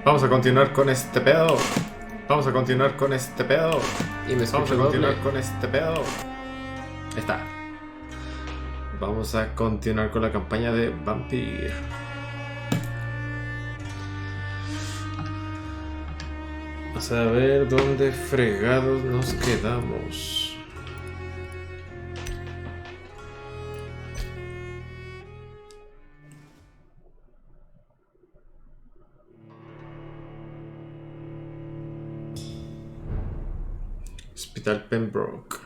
Vamos a continuar con este pedo. Vamos a continuar con este pedo. Y me Vamos a escucho continuar doble. con este pedo. Ahí está. Vamos a continuar con la campaña de vampyr. Vamos a ver dónde fregados nos quedamos. Hospital Pembroke.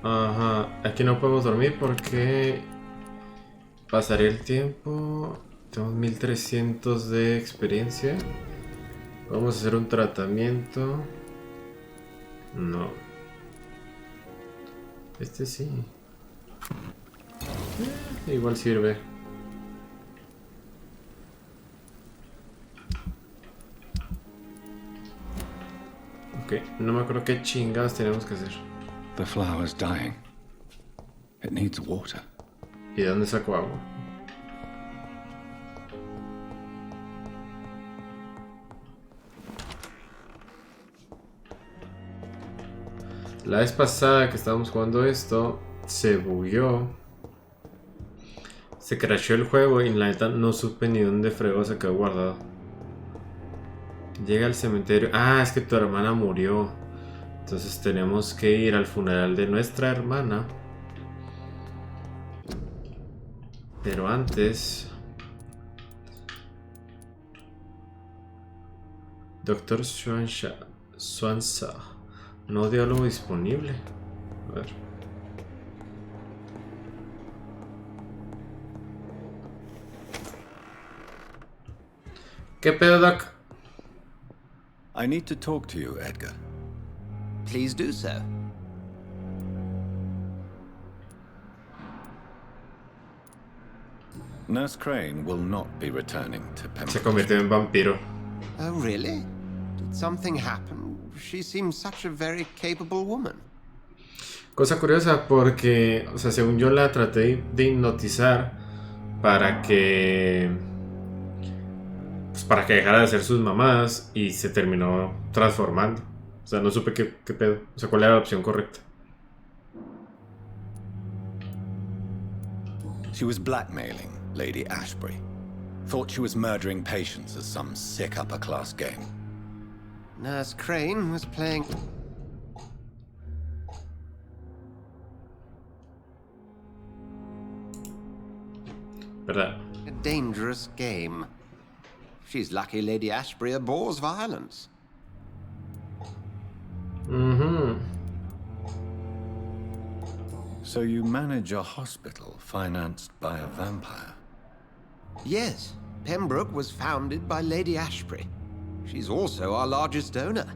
Ajá, aquí no podemos dormir porque pasaría el tiempo. Tenemos 1300 de experiencia. Vamos a hacer un tratamiento. No. Este sí. Igual sirve. Ok, no me acuerdo qué chingadas tenemos que hacer. The flower's dying. It needs water. ¿Y de dónde saco agua? La vez pasada que estábamos jugando esto, se bugueó. Se crashó el juego y la neta no supe ni dónde fregó se quedó guardado. Llega al cementerio. Ah, es que tu hermana murió. Entonces tenemos que ir al funeral de nuestra hermana. Pero antes... Doctor Swansa. No diálogo disponible. A ver. ¿Qué pedo, Doc? I need to talk to you, Edgar. Please do so. Nurse Crane will not be returning to Se Pembroke. convirtió en vampiro. Oh, really? Did something happen? She seems such a very capable woman. Cosa curiosa porque, o sea, según yo la traté de hipnotizar para que... Pues para que dejara de hacer sus mamadas y se terminó transformando. O sea, no supe qué pedo. O sea, cuál era la opción correcta. She was blackmailing Lady Ashbury. Thought she was murdering patients as some sick upper-class game. Nurse Crane was playing... ¿Verdad? a dangerous game. She's lucky Lady Ashbury abhors violence. So you manage a hospital financed by a vampire? Yes, Pembroke was founded by Lady Ashbury. She's also our largest donor.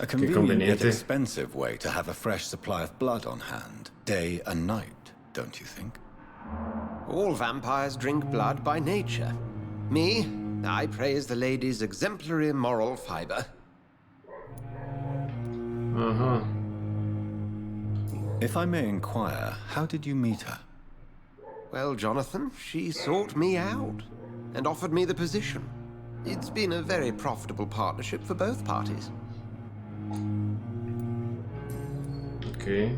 A convenient yet conveniente. expensive way to have a fresh supply of blood on hand, day and night, don't you think? All vampires drink blood by nature. Me, I praise the lady's exemplary moral fiber. Ajá. If I may inquire, how did you meet her? Well, Jonathan, she sought me out and offered me the position. It's been a very profitable partnership for both parties. Ok.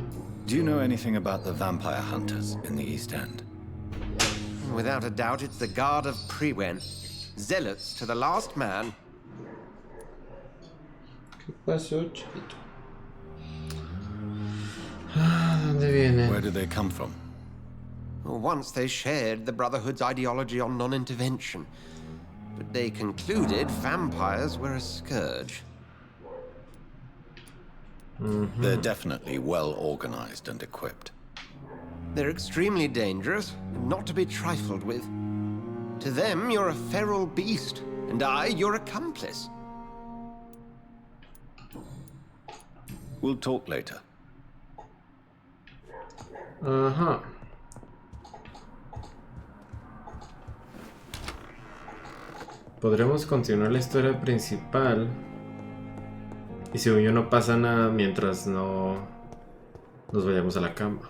Do you know anything about the vampire hunters in the East End? Without a doubt, it's the Guard of Prewen. Zealots to the last man. ¿Qué pasó, chiquito? ¿Dónde viene? Where did they come from? Once they shared the Brotherhood's ideology on non-intervention, but they concluded vampires were a scourge. They're definitely well organized and equipped. They're extremely dangerous and not to be trifled with. To them, you're a feral beast, and I, your accomplice. We'll talk later. Ajá. Podremos continuar la historia principal. Y según yo no pasa nada mientras no nos vayamos a la cama.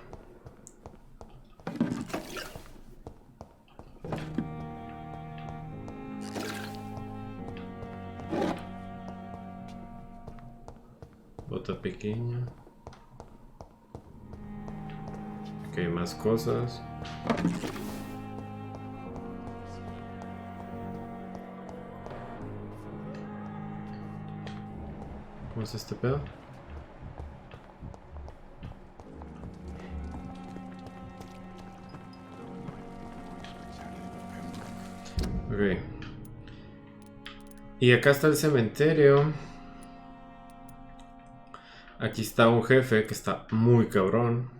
Bota pequeña. Ok, más cosas. ¿Cómo es este pedo? Ok. Y acá está el cementerio. Aquí está un jefe que está muy cabrón.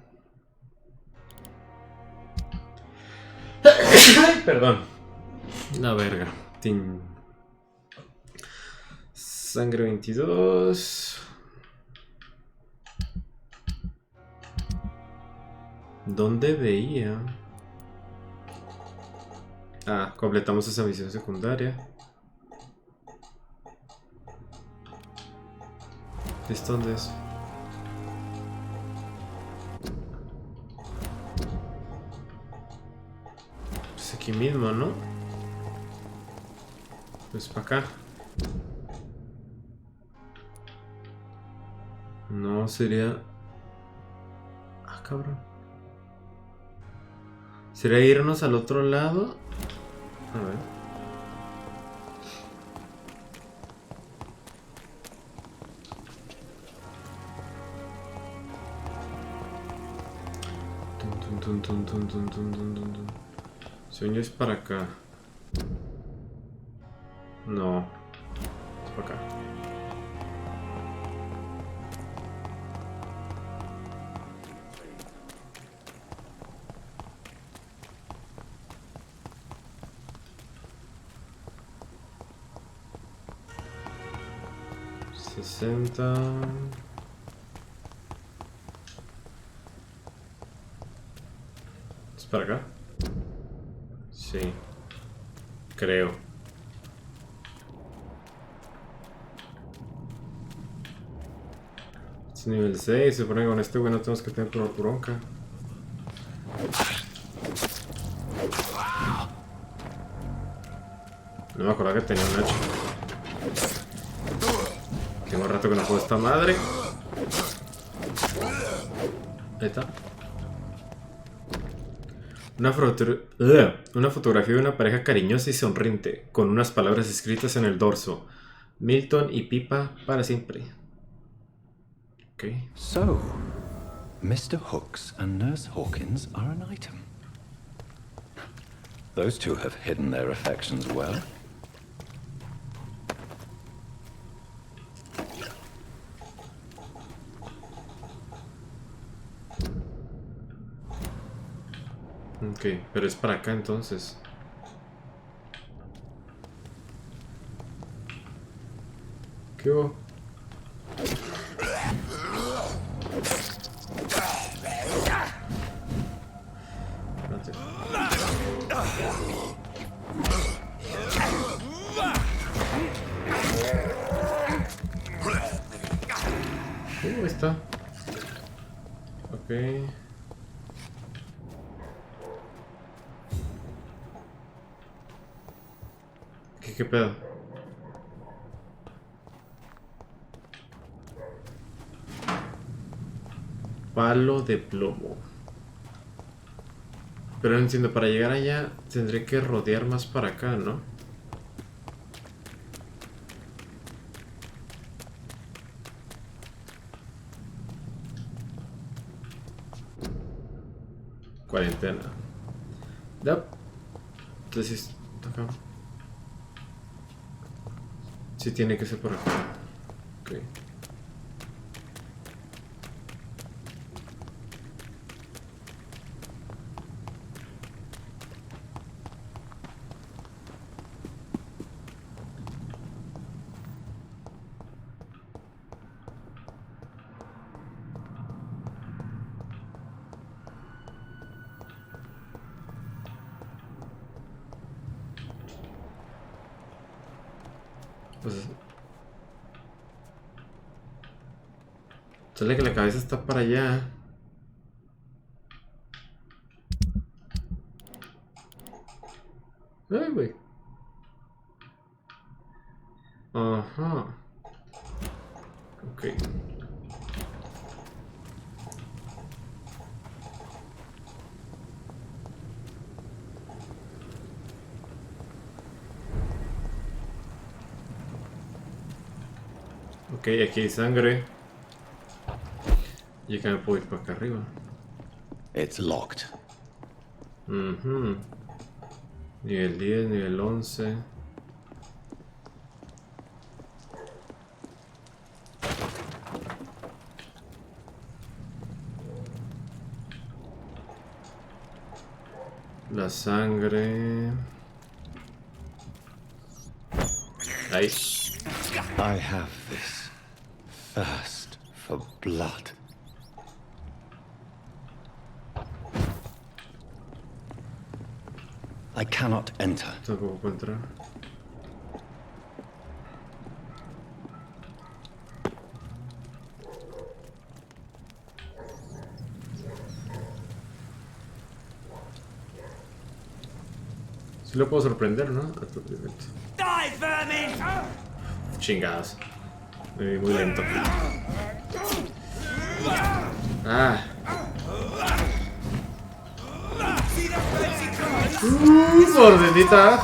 Perdón. La verga. Sangre 22. ¿Dónde veía? Ah, completamos esa misión secundaria. ¿Esto dónde es? Pues aquí mismo, ¿no? Pues para acá. No, sería... Ah, cabrón. ¿Sería irnos al otro lado? A ver. Sueño es para acá. No. Es para acá. ¿Es para acá? Sí. Creo. Es nivel 6. Se supone que con este güey no tenemos que tener bronca. No me acordaba que tenía un hacha. Tengo rato que no juego esta madre. Ahí está. Una fotografía de una pareja cariñosa y sonriente, con unas palabras escritas en el dorso. Milton y Pipa para siempre. Ok. So, Mr. Hooks and Nurse Hawkins are an item. Those two have hidden their affections well. Ok, pero es para acá entonces. ¿Qué hubo? Espérate. Ahí está. Ok. ¿Qué pedo? Palo de plomo. Pero no entiendo, para llegar allá tendré que rodear más para acá, ¿no? Cuarentena. Yep. Entonces, acá. Sí tiene que ser por acá. Ok. Pues sale que la cabeza está para allá. Ay, güey. Ajá. Ok. Ok, aquí hay sangre. Y acá me puedo ir para acá arriba. It's locked. Nivel 10, nivel 11. La sangre. Ahí. I have this thirst for blood. I cannot enter. Tampoco puedo entrar. Sí lo puedo sorprender, ¿no? Chingados. Me vi muy lento. Ah. Mordidita.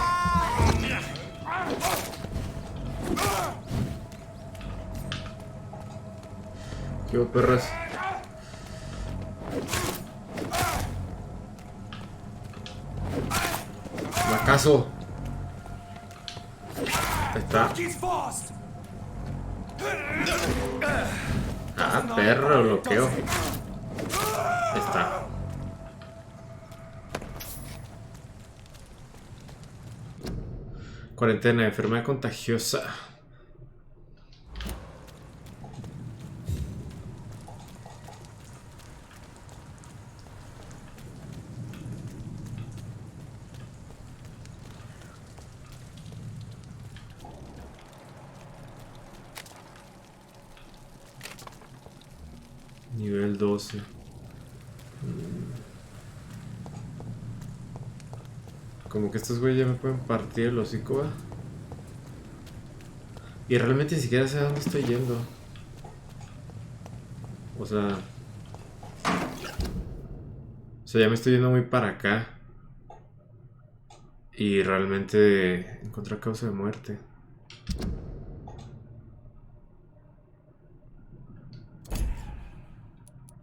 ¿Qué hubo, perras? ¿Acaso? Ahí está. Ah, perro, bloqueo. Ahí está. Cuarentena, enfermedad contagiosa. Nivel 12. Como que estos güeyes ya me pueden partir el hocico, ¿va? Y realmente ni siquiera sé a dónde estoy yendo. O sea, ya me estoy yendo muy para acá. Y realmente encontré causa de muerte.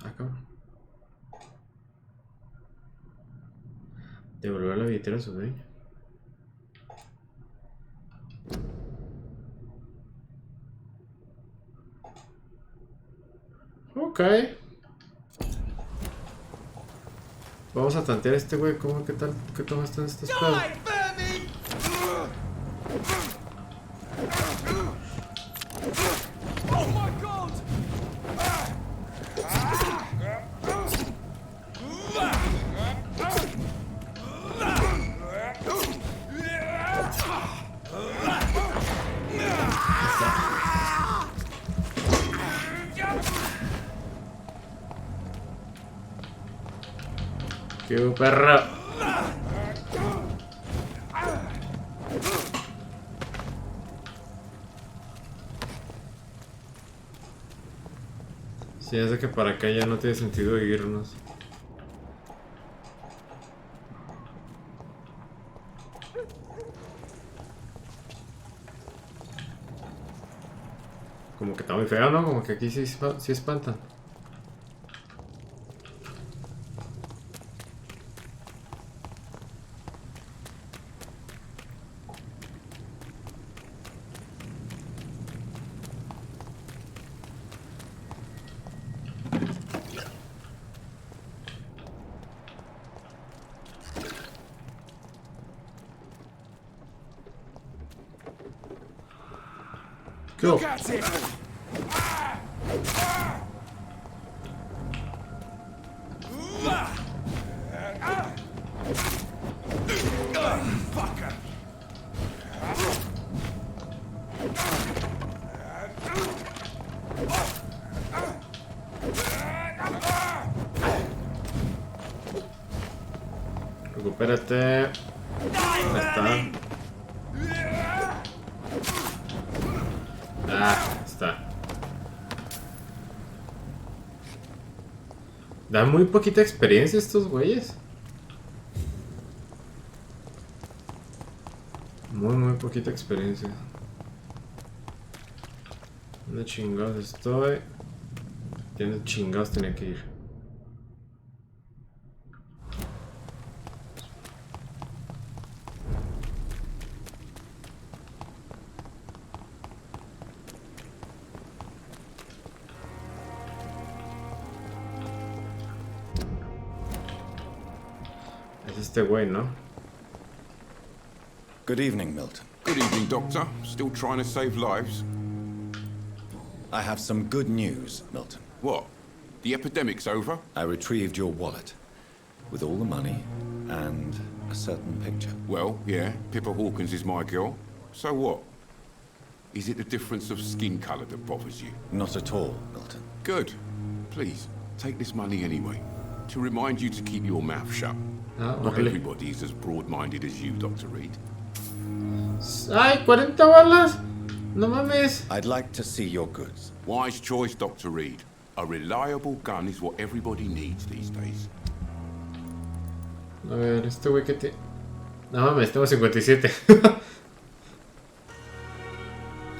Acá. Devolver la billetera a su dueño. Ok. Vamos a tantear a este güey. ¿Cómo? ¿Qué tal? ¿Qué toma están estos pedos? ¡Qué perro! Sí, es de que para acá ya no tiene sentido irnos. Como que está muy feo, ¿no? Como que aquí sí espantan. Go. Recupérate. Ahí está. Ah, está. Dan muy poquita experiencia estos güeyes. Muy poquita experiencia. ¿Dónde chingados estoy? ¿Dónde chingados tenía que ir? Es este güey, ¿no? Good evening, Milton. Good evening, Doctor. Still trying to save lives? I have some good news, Milton. What? The epidemic's over? I retrieved your wallet with all the money and a certain picture. Well, yeah, Pippa Hawkins is my girl. So what? Is it the difference of skin colour that bothers you? Not at all, Milton. Good. Please, take this money anyway. To remind you to keep your mouth shut. Ah, Not órale. everybody is as broad-minded as you, Dr. Reed. ¡Ay, 40 balas! ¡No mames! I'd like to see your goods. Wise choice, Dr. Reed. A reliable gun is what everybody needs these days. A ver, este güey que te... No mames, tengo 57.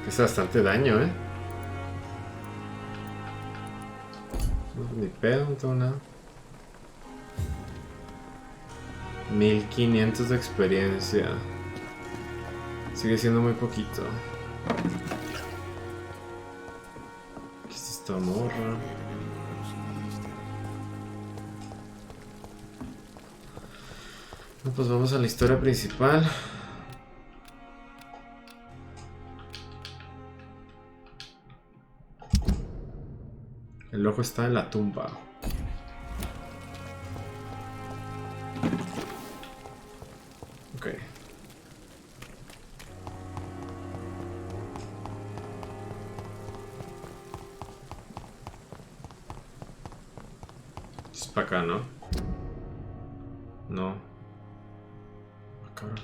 Es bastante daño, ¿eh? No, ni pedo, no tengo nada. 1500 de experiencia. Sigue siendo muy poquito. ¿Qué es esta morra? No, pues vamos a la historia principal. El ojo está en la tumba. Ok. Es para acá, ¿no? No. Ah, cabrón.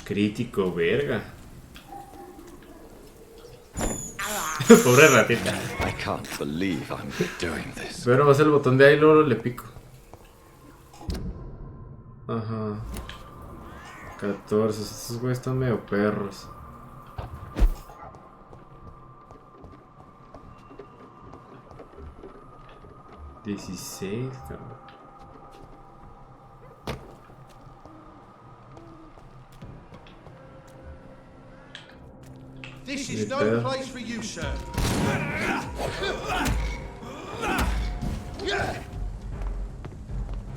Crítico, verga. Pobre ratita. I can't believe I'm doing this. Pero vas el botón de ahí y luego le pico. Ajá. 14. Estos güeyes están medio perros. $16, cabrón. This Ni is no pedo. place for you, sir.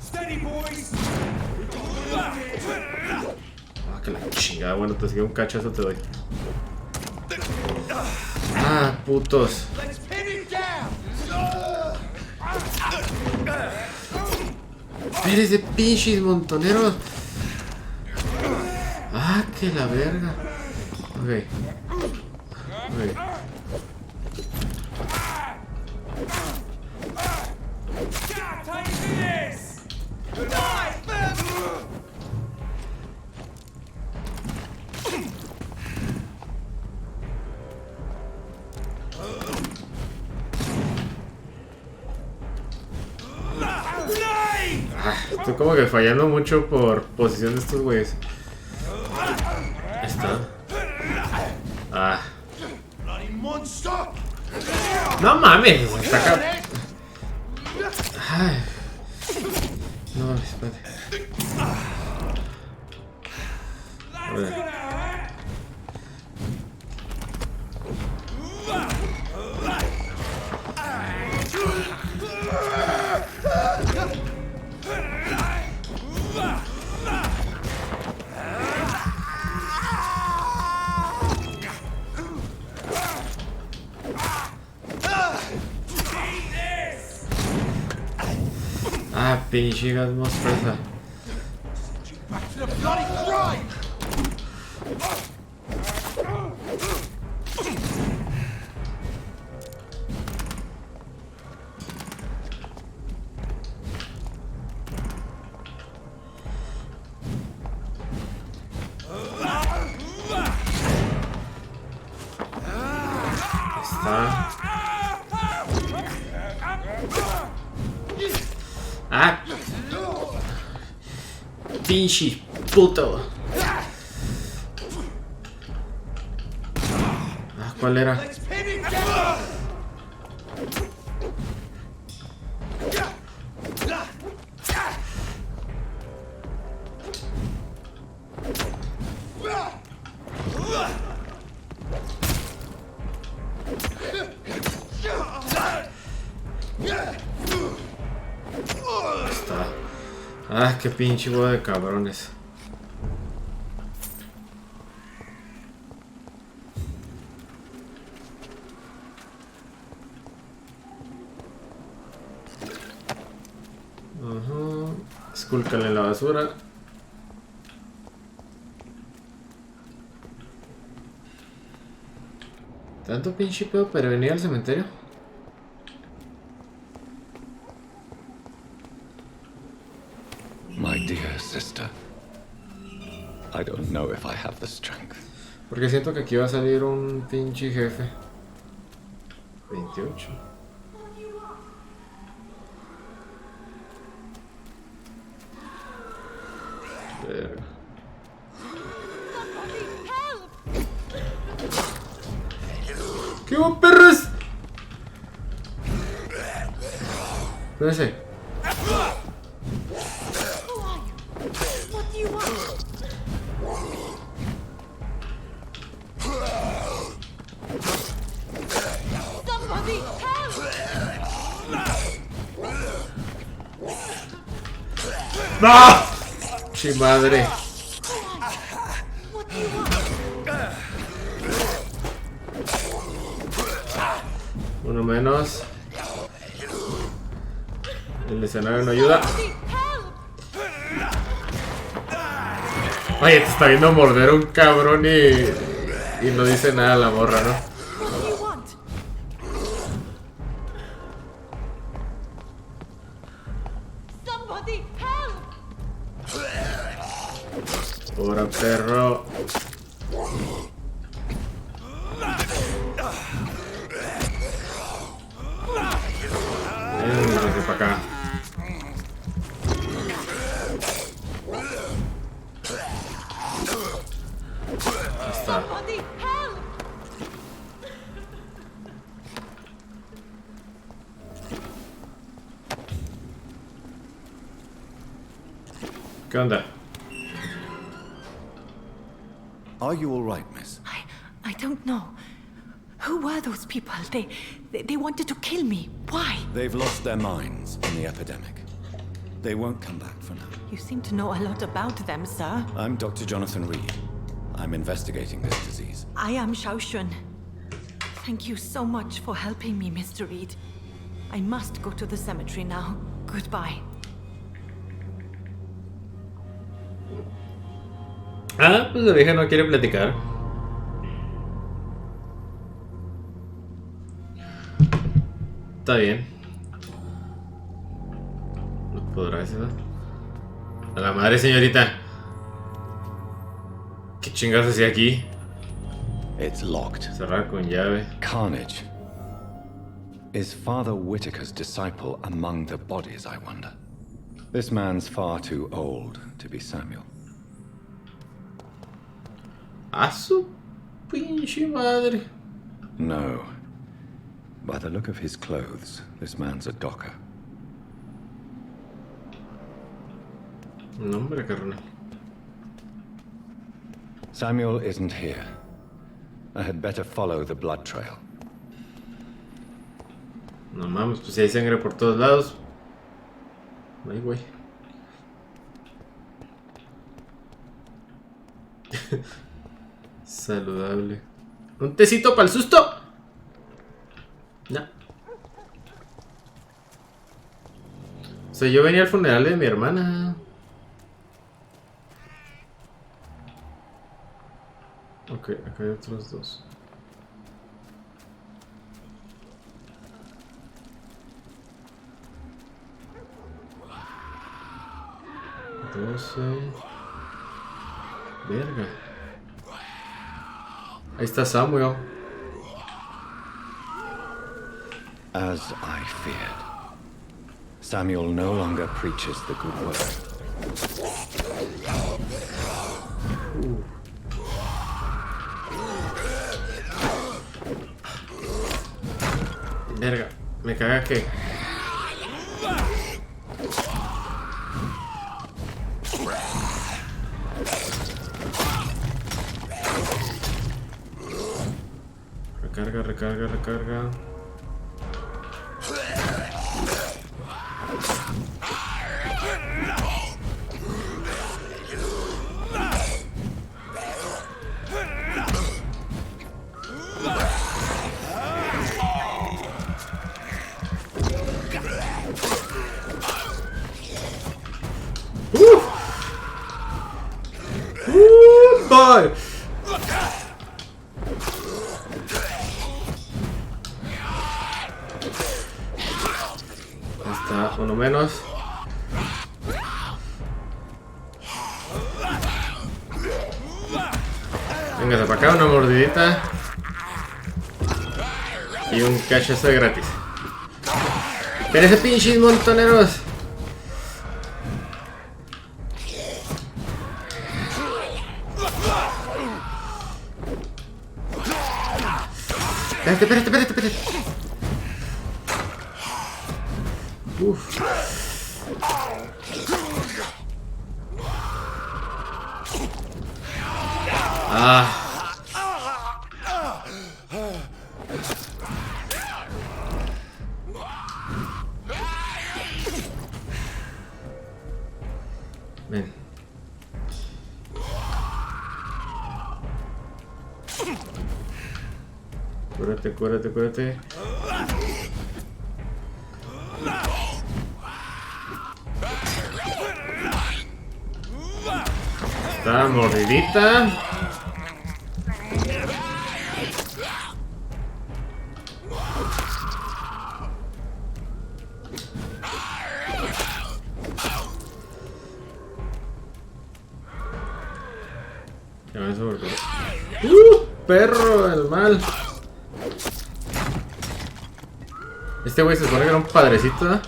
Steady, boys. Ah, que la chingada. Bueno, te sigue un cachazo, te doy. Ah, putos. Let's pin it down. Eres de pinches montoneros. Ah, que la verga. Ok. Ok. Ah, estoy como que fallando mucho por posición de estos güeyes. Ahí está. Ah. Bloody monster. No mames, está acá. Ay. No, espérate. A ver. Ah, pinche gas más fresa. Back to the bloody grind. ¡Ah! ¡Pinche puto! Ah, ¿cuál era? Let's pin it down! Está. Ah, qué pinche boda de cabrones. Escúlcale en la basura. ¿Tanto pinche pedo para venir al cementerio? My dear sister, I don't know if I have the strength. Porque siento que aquí va a salir un pinche jefe. 28. Verga. ¿Qué hubo, perros? Espérense. What do you want? Somebody help! ¡No! ¡Chi madre! What do you want? Uno menos. El escenario no ayuda. Oye, te está viendo morder un cabrón y no dice nada la morra, ¿no? What do you want? Somebody help! Pobre perro. Véngase para acá. Ahí está. Somebody help! ¿Qué onda? Are you all right, miss? I don't know. Who were those people? They wanted to kill me. Why? They've lost their minds in the epidemic. They won't come back for now. You seem to know a lot about them, sir. I'm Dr. Jonathan Reed. I'm investigating this disease. I am Xiaoxun. Thank you so much for helping me, Mr. Reed. I must go to the cemetery now. Goodbye. Ah, pues la vieja no quiere platicar. Está bien. No podrá eso. A la madre, señorita. ¿Qué chingados hacía aquí? It's locked. Cerrar con llave. Carnage. Is Father Whitaker's disciple among the bodies, I wonder? This man's far too old to be Samuel. A su pinche madre. No. By the look of his clothes, this man's a docker. No, hombre, carnal. Samuel isn't here. I had better follow the blood trail. No mames, pues si hay sangre por todos lados. Ay, güey. Saludable. ¿Un tecito para el susto? No. O sea, yo venía al funeral de mi hermana. Ok, acá hay otros dos. Verga. Ahí está Samuel. As I feared. Samuel no longer preaches the good word. Verga, me caga que... Recarga, recarga, recarga. Boy. Está uno menos. Véngase para acá, una mordidita. Y un cachazo de gratis. ¡Pero ese pinches montoneros! Espérate. Uf. Ah. Ven. Cúrate. Está mordidita. Perro, el mal. Este güey se supone que era un padrecito, ¿eh?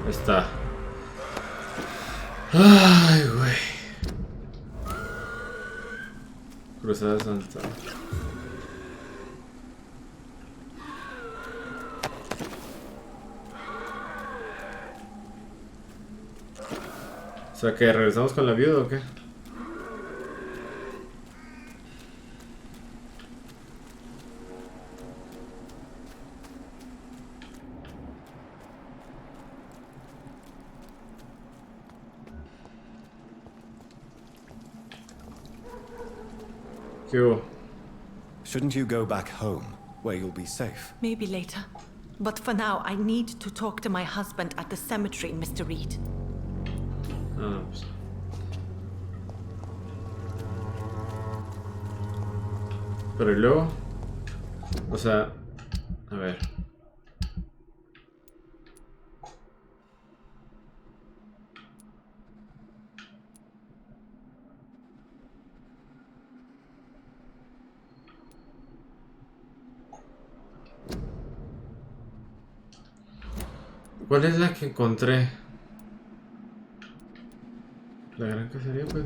Ahí está. Ay, güey. Cruzada Santa. O sea, que regresamos con la viuda o qué? ¿Qué hubo? Shouldn't you go back home, where you'll be safe? Maybe later. But for now, I need to talk to my husband at the cemetery, Mr. Reed. Ah, pues. Pero y luego, o sea, a ver. ¿Cuál es la que encontré? La gran cacería, pues.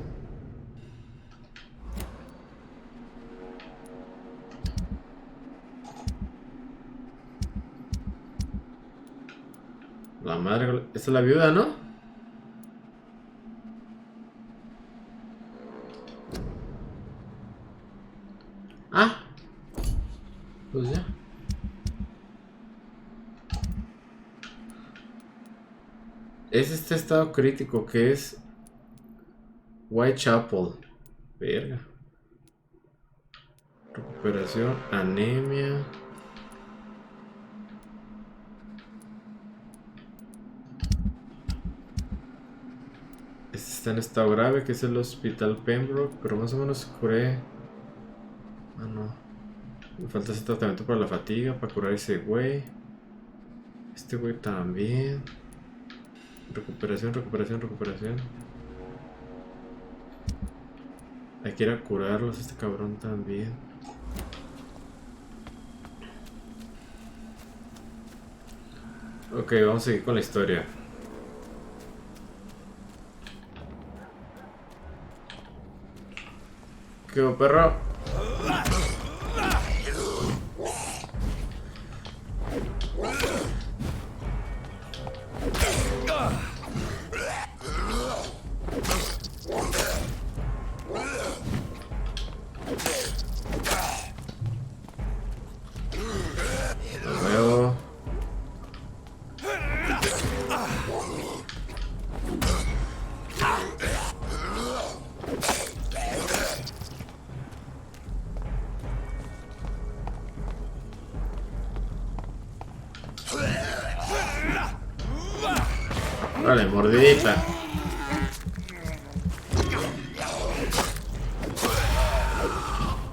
La madre, esta es la viuda, ¿no? Ah, pues ya. Es este estado crítico que es Whitechapel. Verga. Recuperación, anemia. Este está en estado grave, que es el hospital Pembroke, pero más o menos curé. Ah, no. Me falta ese tratamiento para la fatiga, para curar ese güey. Este güey también. Recuperación. Hay que ir a curarlos, este cabrón también. Ok, vamos a seguir con la historia. ¿Qué hubo, perro? Lo veo. Vale, mordidita.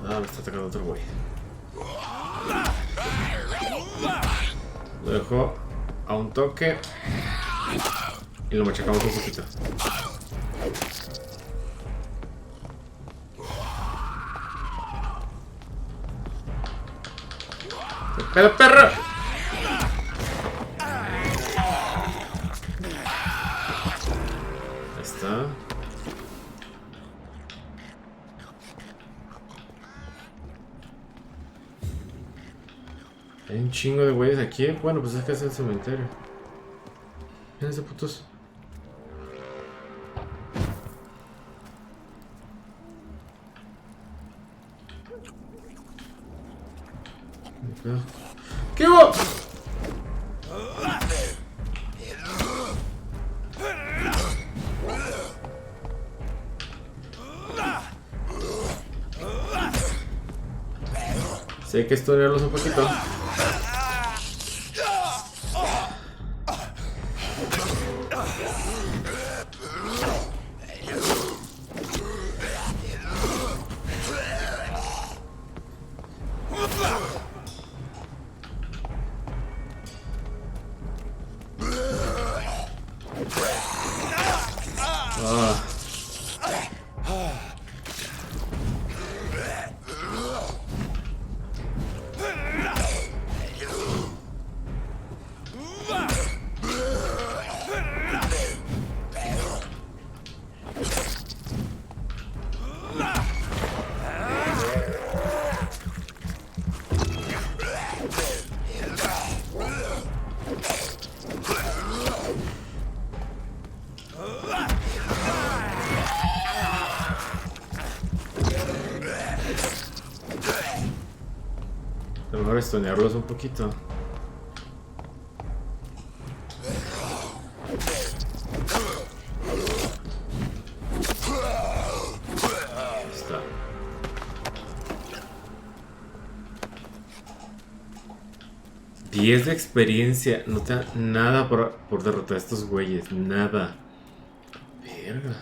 Ah, me está atacando otro güey. Lo dejo a un toque y lo machacamos un poquito. ¡Pero perro! Ahí está. Hay un chingo de güeyes aquí. Bueno, pues es que es el cementerio. Miren ese putos. ¿Qué hubo? Sí, hay que estudiarlos un poquito. A lo mejor estonearlos un poquito. Ahí está. ¡10 de experiencia! No te da nada por derrotar a estos güeyes. Nada. Verga.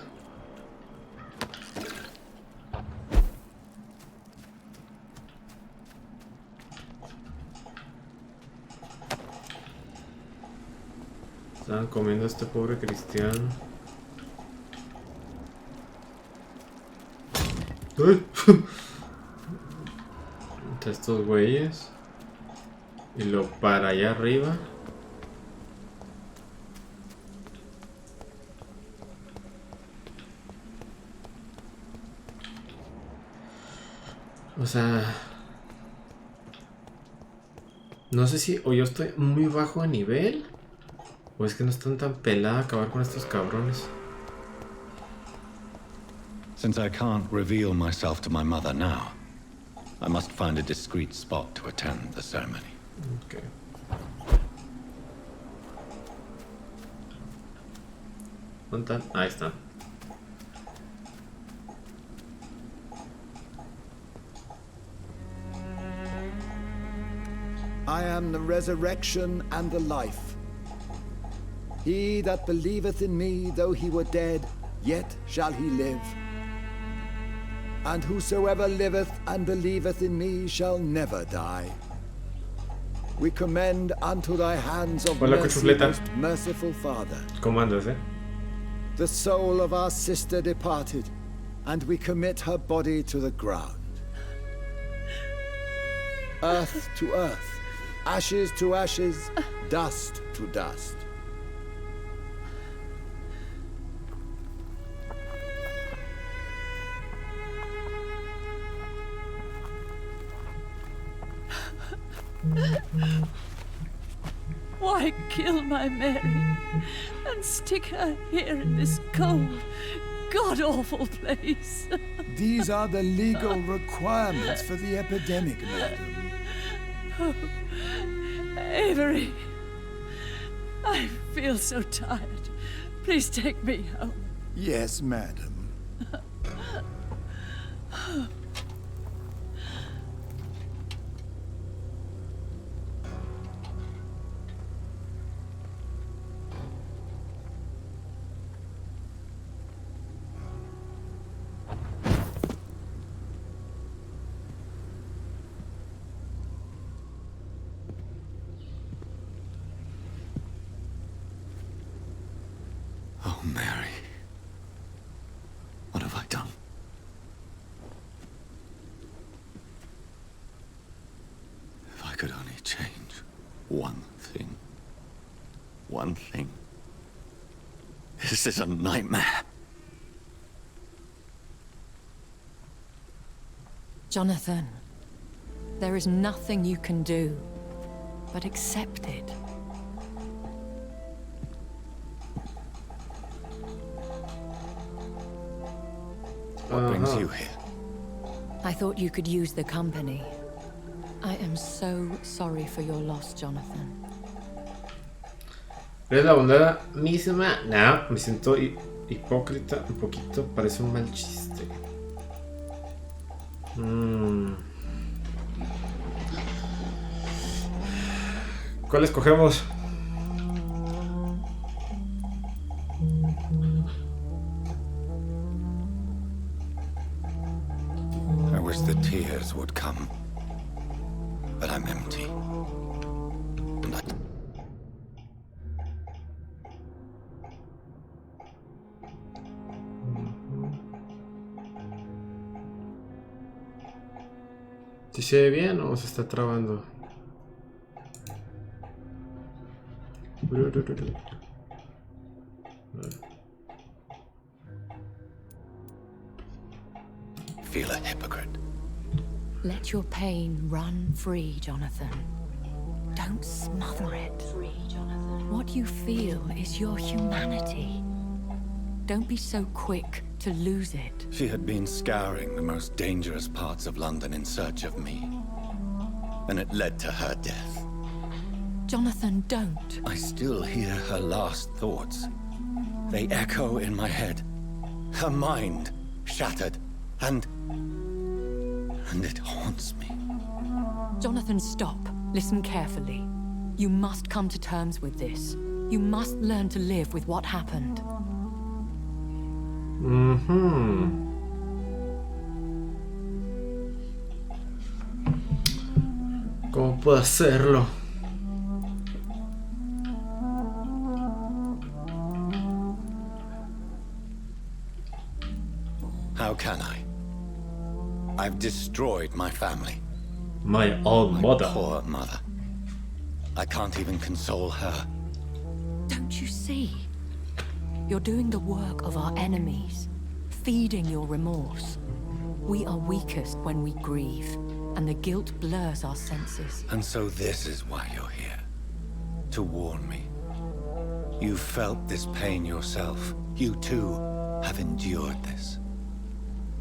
Estaban comiendo a este pobre cristiano. ¡Ay! Entre estos güeyes. Y lo para allá arriba. O sea... No sé si o yo estoy muy bajo de nivel... O es que no están tan peladas a acabar con estos cabrones. Since I can't reveal myself to my mother now, I must find a discreet spot to attend the ceremony. Okay. ¿Dónde están? Ahí están. I am the resurrection and the life. He that believeth in me, though he were dead, yet shall he live. And whosoever liveth and believeth in me shall never die. We commend unto thy hands of Hola, mercy, cuchufleta. most merciful Father, ¿Cómo andas, the soul of our sister departed, and we commit her body to the ground. Earth to earth, ashes to ashes, dust to dust. Why kill my Mary and stick her here in this cold, god-awful place? These are the legal requirements for the epidemic, madam. Oh, Avery, I feel so tired. Please take me home. Yes, madam. Oh, Mary. What have I done? If I could only change one thing. One thing. This is a nightmare. Jonathan, there is nothing you can do but accept it. What brings you here? I thought you could use the company. I am so sorry for your loss, Jonathan. ¿Es la bondad misma? No, me siento hipócrita un poquito, parece un mal chiste. ¿Cuál escogemos? I wish the tears would come, but I'm empty. And I... ¿Si se ve bien o se está trabando? feel a hypocrite. Let your pain run free, Jonathan. Don't smother it. What you feel is your humanity. Don't be so quick to lose it. She had been scouring the most dangerous parts of London in search of me. And it led to her death. Jonathan, don't. I still hear her last thoughts. They echo in my head. Her mind shattered, and it haunts me. Jonathan, stop. Listen carefully. You must come to terms with this. You must learn to live with what happened. ¿Cómo puedo hacerlo? How can I? I've destroyed my family. My own mother. Poor mother. I can't even console her. Don't you see? You're doing the work of our enemies, feeding your remorse. We are weakest when we grieve, and the guilt blurs our senses. And so this is why you're here. To warn me. You've felt this pain yourself. You too have endured this.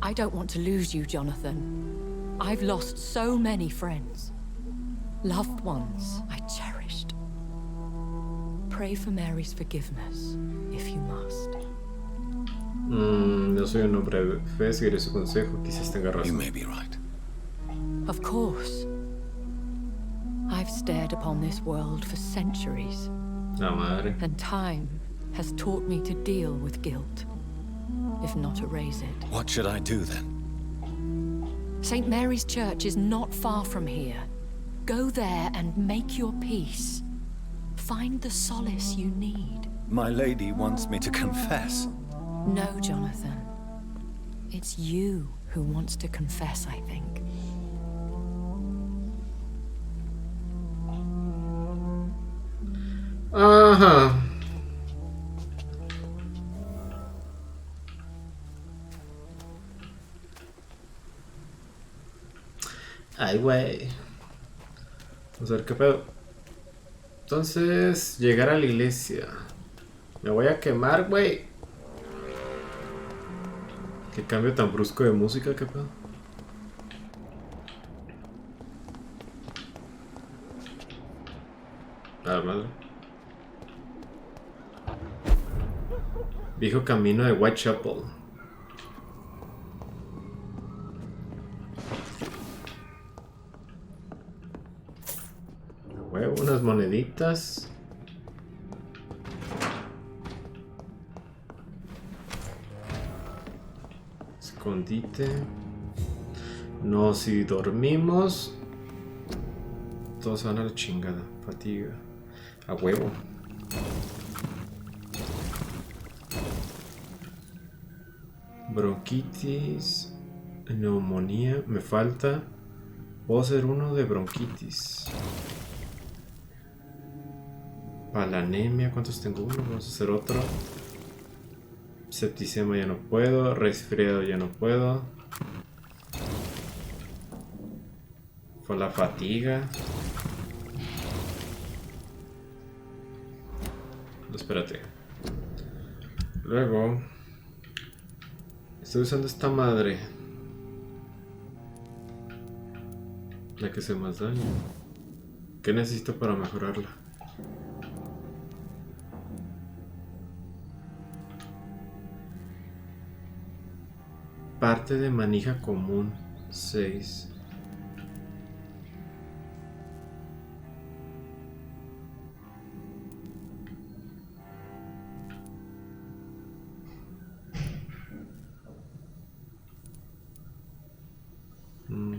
I don't want to lose you, Jonathan. I've lost so many friends. Loved ones I cherished. Pray for Mary's forgiveness, if you must. Yo soy un hombre de fe, seguiré su consejo, quizás tenga razón. You may be right. Of course. I've stared upon this world for centuries. La madre. And time has taught me to deal with guilt, if not erase it. What should I do then? St. Mary's Church is not far from here. Go there and make your peace. Find the solace you need. My lady wants me to confess. No, Jonathan. It's you who wants to confess, I think. Ajá. Ay, güey. Vamos a ver qué pedo. Entonces, llegar a la iglesia. Me voy a quemar, güey. Qué cambio tan brusco de música, qué pedo. Ah, madre. Viejo camino de Whitechapel. Huevo, unas moneditas. Escondite. No, si dormimos, todos van a la chingada. Fatiga. A huevo. Bronquitis. Neumonía. Me falta. Puedo hacer uno de bronquitis. Para la anemia. ¿Cuántos tengo? Uno. Vamos a hacer otro. Septicemia ya no puedo. Resfriado ya no puedo. Fue la fatiga. Espérate. Luego estoy usando esta madre, la que hace más daño. ¿Qué necesito para mejorarla? Parte de manija común 6.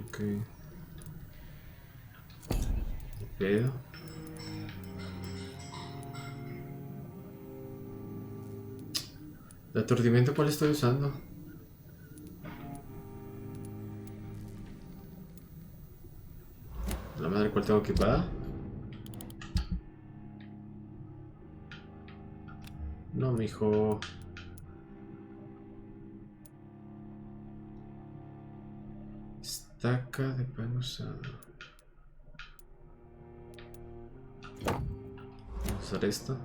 Ok. Pedo. ¿De aturdimiento cuál estoy usando? La madre, ¿cuál tengo equipada? No, mijo. Estaca de pan usado. Vamos a usar esto.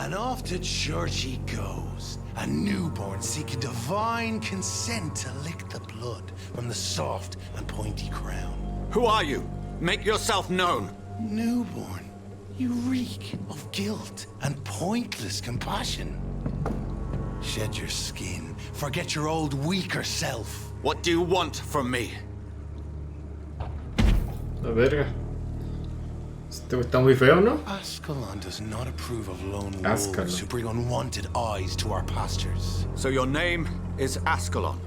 And off to church he goes, a newborn seeking divine consent to lick the blood from the soft and pointy crown. Who are you? Make yourself known. Newborn, you reek of guilt and pointless compassion. Shed your skin, forget your old weaker self. What do you want from me? La verga. Este está muy feo, ¿no? Ascalon does not approve of lone wolves who bring unwanted eyes to our pastures. So your name is Ascalon?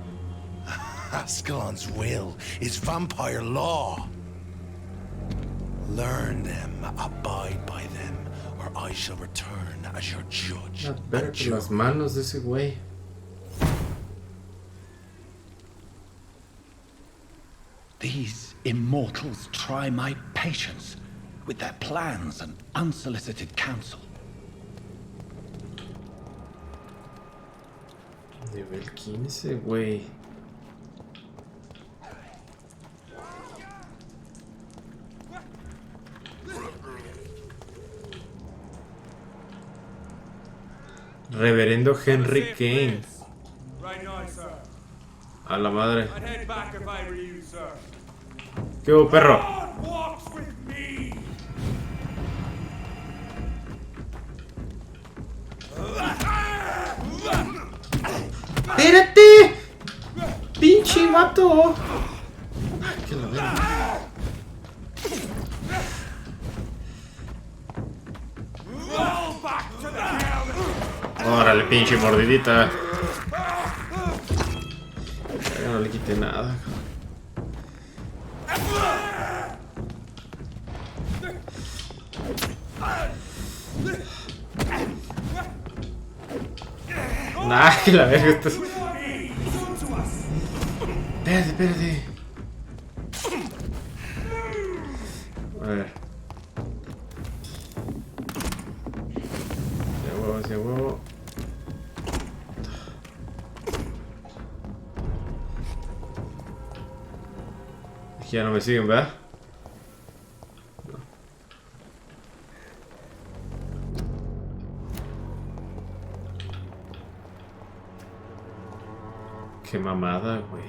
Ascalon's will is vampire law. Learn them, abide by them, or I shall return as your judge. Ver las manos de ese güey. These immortals try my patience with their plans and unsolicited counsel. Nivel 15, güey. Reverendo Henry Kane. A la madre. ¿Qué hubo, perro? ¡Espérate! vato! ¡Qué la verga! Órale, pinche mordidita. No le quité nada. Nah, que la verga. Espérate. A ver. Hacia huevo. Ya no me siguen, ¿verdad? No. Qué mamada, güey.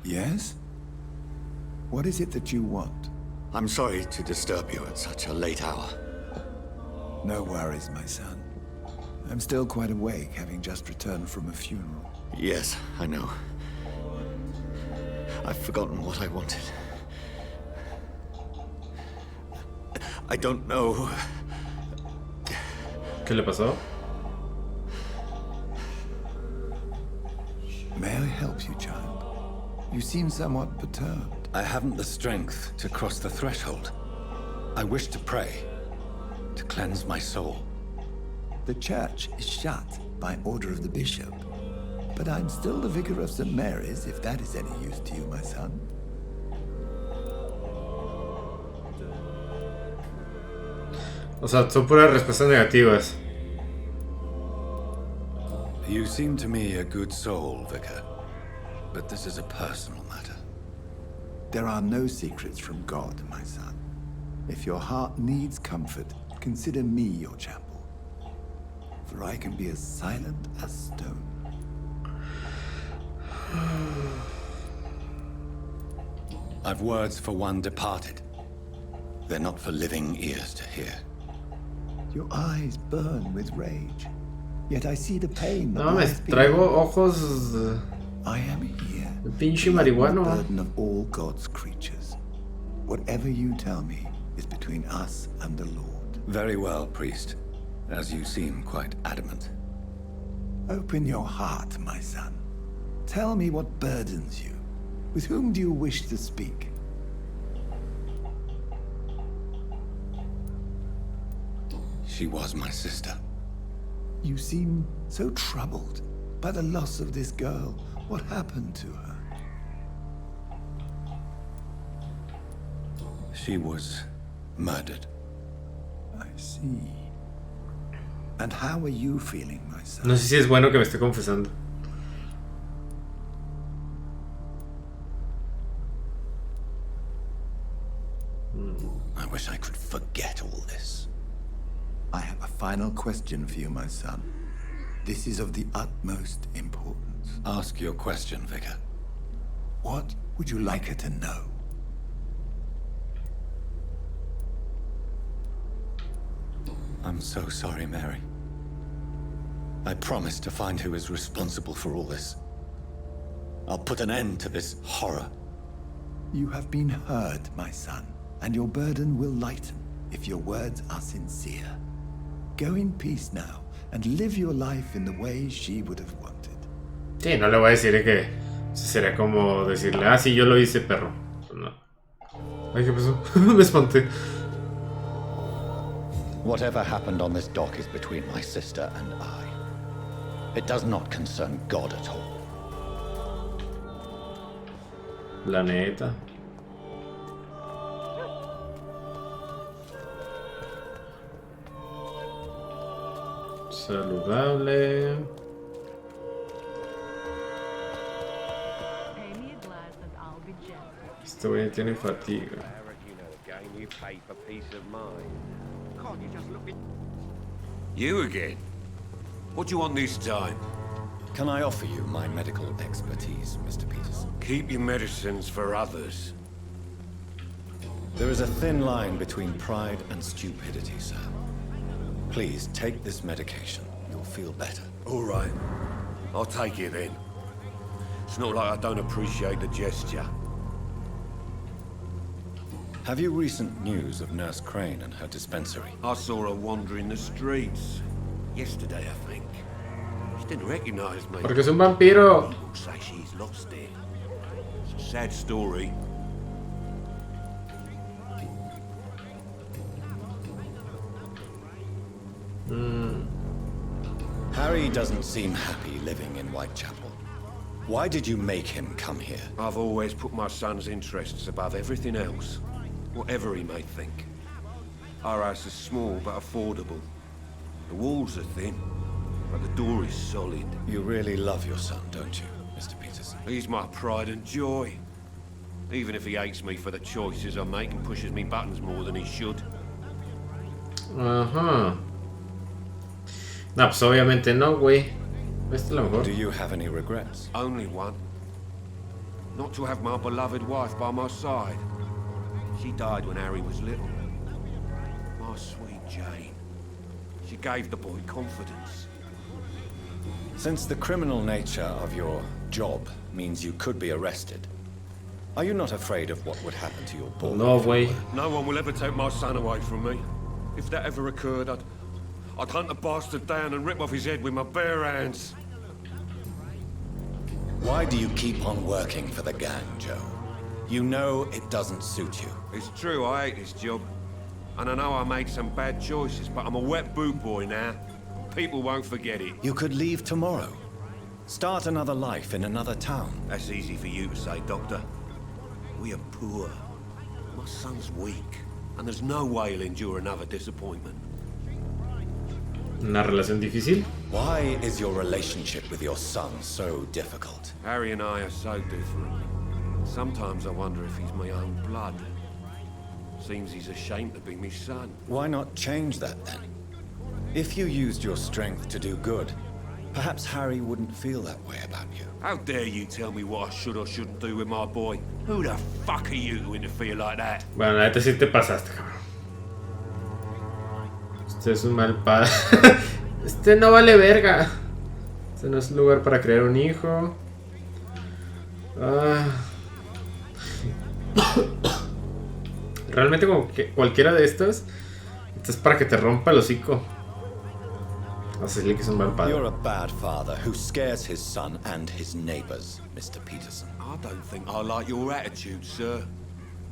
Yes? What is it that you want? I'm sorry to disturb you at such a late hour. No worries, my son. I'm still quite awake, having just returned from a funeral. Yes, I know. I've forgotten what I wanted. I don't know. ¿Qué le pasó? May I help you, child? You seem somewhat perturbed. I haven't the strength to cross the threshold. I wish to pray, to cleanse my soul. The church is shut by order of the bishop. But I'm still the vicar of St. Mary's, if that is any use to you, my son. O sea, son puras respuestas negativas. You seem to me a good soul, Vicar. But this is a personal matter. There are no secrets from God, my son. If your heart needs comfort, consider me your chapel. For I can be as silent as stone. I've words for one departed. They're not for living ears to hear. Your eyes burn with rage. Yet I see the pain. No mames, traigo ojos. I am here. El pinche marihuano. The burden of all God's creatures. Whatever you tell me is between us and the Lord. Very well, priest. As you seem quite adamant. Open your heart, my son. Tell me what burdens you. With whom do you wish to speak? She was my sister. You seem so troubled by the loss of this girl. What happened to her? She was murdered. I see. And how are you feeling, my son? No sé si es bueno que me esté confesando. I wish I could forget all this. I have a final question for you, my son. This is of the utmost importance. Ask your question, Vicar. What would you like her to know? I'm so sorry, Mary. I promise to find who is responsible for all this. I'll put an end to this horror. You have been heard, my son, and your burden will lighten if your words are sincere. Go in peace now, and live your life in the way she would have wanted. Sí, no le voy a decir que sería como decirle, ah, sí, yo lo hice, perro. No. Ay, ¿qué pasó? Me espanté. Whatever happened on this dock is between my sister and I. It does not concern God at all. La neta. Saludable. Este güey tiene fatiga. you pay for peace of mind. Can't you just look at... You again? What do you want this time? Can I offer you my medical expertise, Mr. Peterson? Keep your medicines for others. There is a thin line between pride and stupidity, sir. Please, take this medication. You'll feel better. All right. I'll take it then. It's not like I don't appreciate the gesture. Have you recent news of Nurse Crane and her dispensary? I saw her wandering the streets. Yesterday, I think. She didn't recognize me. Porque es un vampiro. People say she's lost it. It's a sad story. Harry doesn't seem happy living in Whitechapel. Why did you make him come here? I've always put my son's interests above everything else, whatever he may think. Our house is small but affordable. The walls are thin, but the door is solid. You really love your son, don't you, Mr. Peterson? He's my pride and joy. Even if he hates me for the choices I make and pushes me buttons more than he should. Ajá. No, pues obviamente no, güey. Esta es la mejor. Do you have any regrets? Only one. Not to have my beloved wife by my side. She died when Harry was little. My sweet Jane. She gave the boy confidence. Since the criminal nature of your job means you could be arrested, are you not afraid of what would happen to your boy? No way. No one will ever take my son away from me. If that ever occurred, I'd hunt the bastard down and rip off his head with my bare hands. Why do you keep on working for the gang, Joe? You know it doesn't suit you. It's true, I hate this job. And I know I made some bad choices, but I'm a wet boot boy now. People won't forget it. You could leave tomorrow. Start another life in another town. That's easy for you to say, Doctor. We are poor. My son's weak. And there's no way he'll endure another disappointment. ¿Una relación difícil? Why is your relationship with your son so difficult? Harry and I are so different. Sometimes I wonder if he's my own blood. Seems he's ashamed to be my son. Why not change that then? If you used your strength to do good, perhaps Harry wouldn't feel that way about you. How dare you tell me what I should or shouldn't do with my boy? Who the fuck are you to interfere like that? Bueno, la neta sí te pasaste, cabrón. Este es un mal padre. Este no vale verga. Este no es un lugar para crear un hijo. Realmente como que cualquiera de estas, esto es para que te rompa el hocico. Así que es un mal padre. You're a bad father who scares his son and his neighbors, Mr. Peterson. I don't think I like your attitude, sir.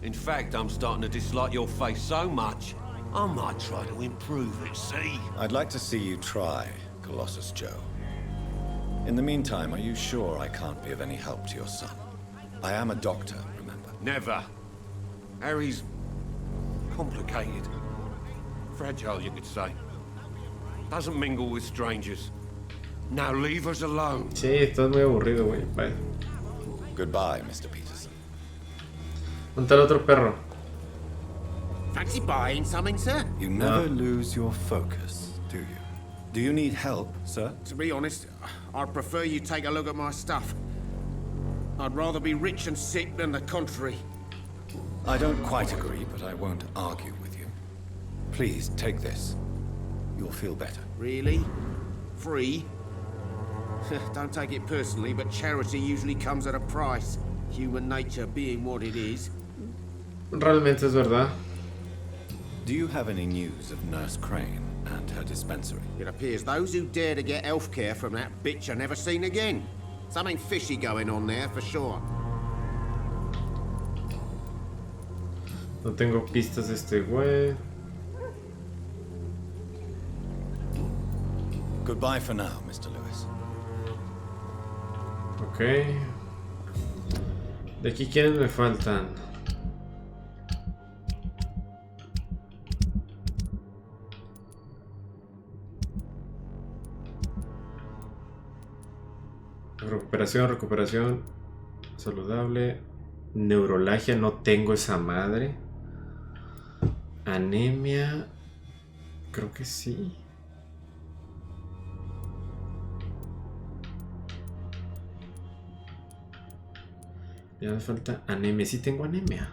In fact, I'm starting to dislike your face so much, I might try to improve it, see? I'd like to see you try, Colossus Joe. In the meantime, are you sure I can't be of any help to your son? I am a doctor, remember? Never. Harry's complicated. Fragile, you could say. Doesn't mingle with strangers. Now leave us alone. Sí, estás muy aburrido, güey. Bye. Goodbye, Mr. Peterson. ¿Dónde está el otro perro? Fancy buying something, sir? You never lose your focus, do you? Do you need help, sir? To be honest, I'd prefer you take a look at my stuff. I'd rather be rich and sick than the contrary. I don't quite agree, but I won't argue with you. Please, take this. You'll feel better. Really? Free? Don't take it personally, but charity usually comes at a price. Human nature being what it is. Realmente es verdad. Do you have any news of Nurse Crane and her dispensary? It appears those who dare to get health care from that bitch are never seen again. Something fishy going on there, for sure. No tengo pistas de este güey. Goodbye for now, Mr. Lewis. Ok. De aquí, ¿quiénes me faltan? Recuperación saludable. Neurolagia, no tengo esa madre. Anemia. Creo que sí. Ya me falta anemia. Sí tengo anemia.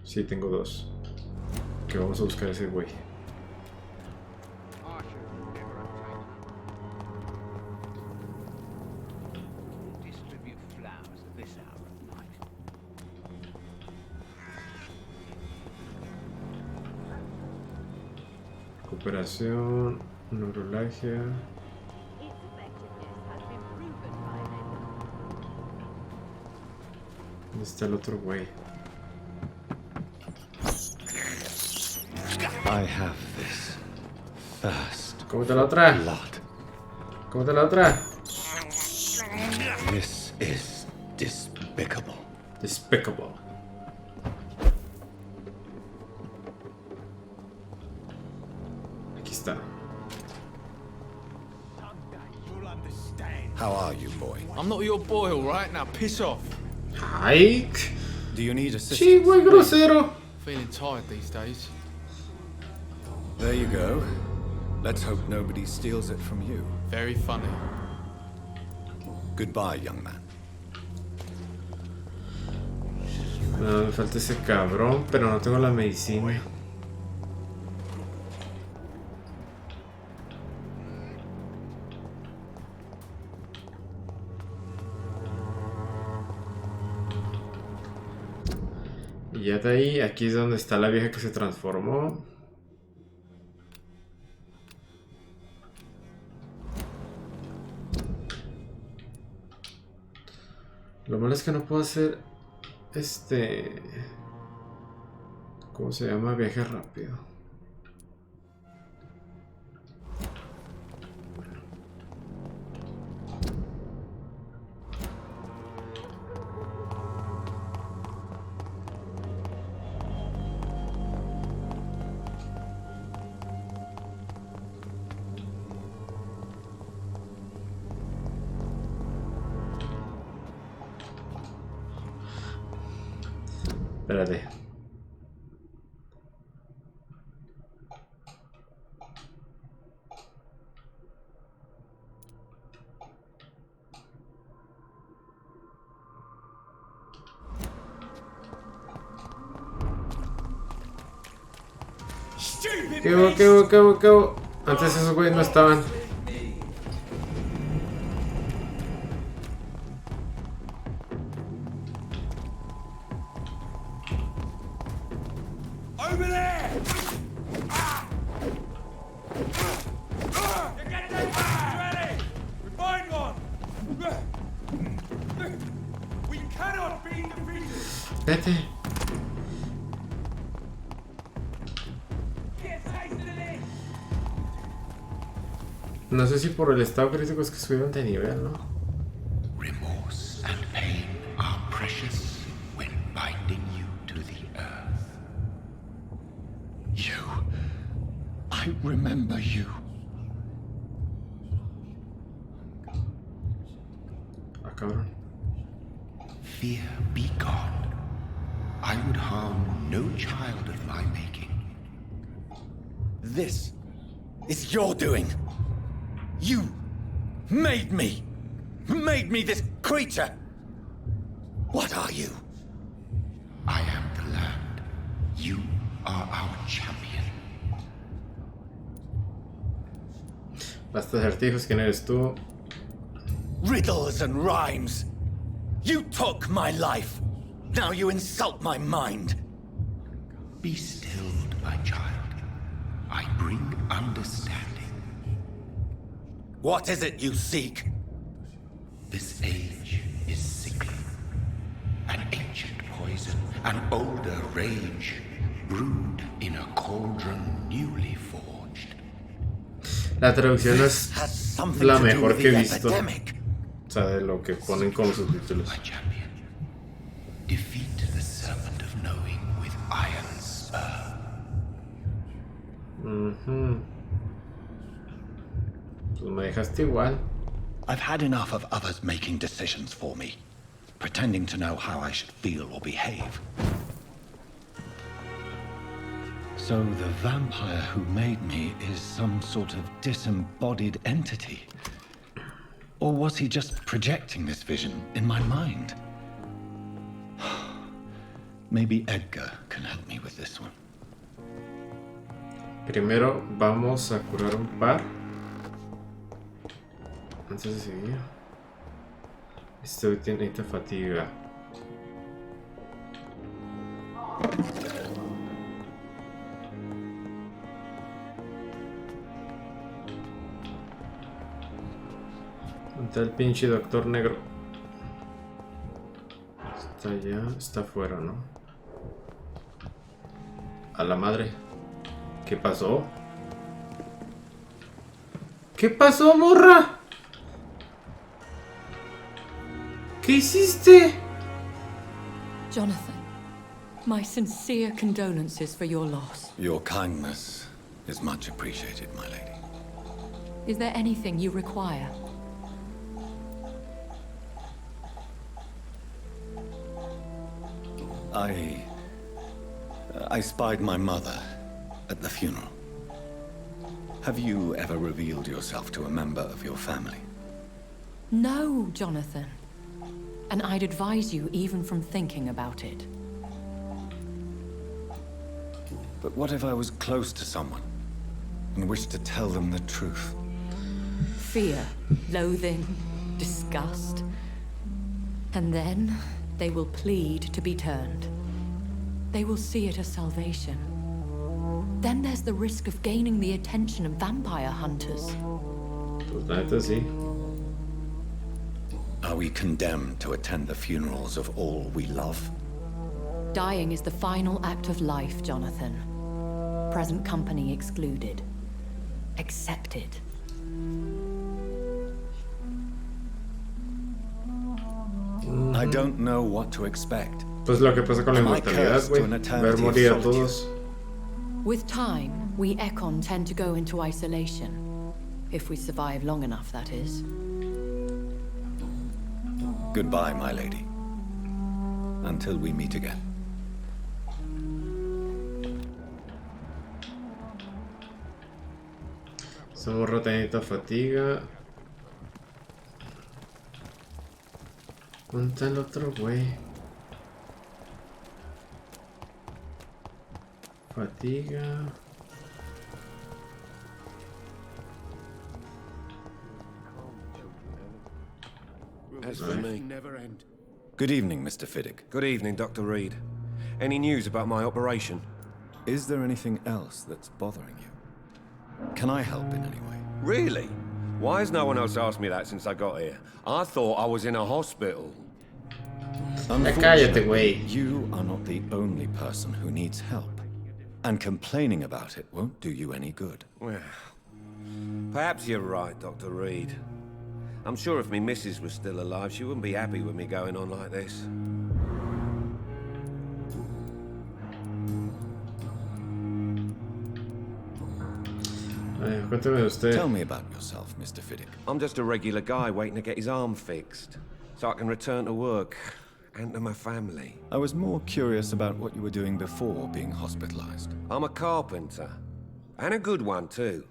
Sí, tengo 2. Que vamos a buscar a ese güey. Recuperación, neuralgia. ¿Dónde está el otro güey? I have this thirst. ¿Cómo te la otra? Blood. ¿Cómo te la otra? This is despicable. Despicable. Aquí está. How are you, boy? I'm not your boy, all right? Now piss off. Ay. Do you need assistance? Sí, güey grosero. Feeling tired these days. There you go. Let's hope nobody steals it from you. Very funny. Goodbye, young man. No, me falta ese cabrón, pero no tengo la medicina. Y ya de ahí, aquí es donde está la vieja que se transformó. Lo malo es que no puedo hacer ¿cómo se llama? Viaje rápido. Espérate. ¿Qué hubo? Antes esos güeyes no estaban. Vete. No sé si por el estado crítico es que subieron de nivel, ¿no? Remorse and pain are precious when binding you to the earth. You. I remember you. Ah, cabrón. Fear be gone. I would harm no child of my making. This is your doing. You made me this creature. What are you? I am the land. You are our champion. Basta de acertijos, ¿quién eres tú? Riddles and rhymes. You took my life. Now you insult my mind. Be stilled, my child. I bring understanding. What is it you seek? This age is sickly. An ancient poison, an older rage, brewed in a cauldron newly forged. La traducción es la mejor que he visto. O sea, de lo que ponen como subtítulos. Defeat the serpent of knowing with iron spur. Pues me dejaste igual. I've had enough of others making decisions for me, pretending to know how I should feel or behave. So the vampire who made me is some sort of disembodied entity? Or was he just projecting this vision in my mind? Maybe Edgar can help me with this one. Primero vamos a curar un par. Antes de seguir. Este tiene fatiga. ¿Dónde está el pinche doctor negro? Está allá, está afuera, ¿no? A la madre. ¿Qué pasó? ¿Qué pasó, morra? ¿Qué hiciste? Jonathan, my sincere condolences for your loss. Your kindness is much appreciated, my lady. Is there anything you require? I spied my mother at the funeral. Have you ever revealed yourself to a member of your family? No, Jonathan. And I'd advise you even from thinking about it. But what if I was close to someone and wished to tell them the truth? Fear, loathing, disgust. And then they will plead to be turned. They will see it as salvation. Then there's the risk of gaining the attention of vampire hunters. Pues la neta sí. Are we condemned to attend the funerals of all we love? Dying is the final act of life, Jonathan. Present company excluded. Accepted. I don't know what to expect. Pues lo que pasa con la inmortalidad, güey. Ver morir a todos. With time, we Ekon tend to go into isolation. If we survive long enough, that is. Goodbye, my lady. Until we meet again. Somos rotanita fatiga. ¿Dónde está el otro güey? Fatiga. As for me. Good evening, Mr. Fiddick. Good evening, Dr. Reed. Any news about my operation? Is there anything else that's bothering you? Can I help in any way? Really? Why has no one else asked me that since I got here? I thought I was in a hospital. Cállate, güey. You are not the only person who needs help. And complaining about it won't do you any good. Well, perhaps you're right, Dr. Reed. I'm sure if me missus was still alive, she wouldn't be happy with me going on like this. Cuéntame de usted. Tell me about yourself, Mr. Fiddick. I'm just a regular guy waiting to get his arm fixed, so I can return to work and to my family. I was more curious about what you were doing before being hospitalized. I'm a carpenter, and a good one too.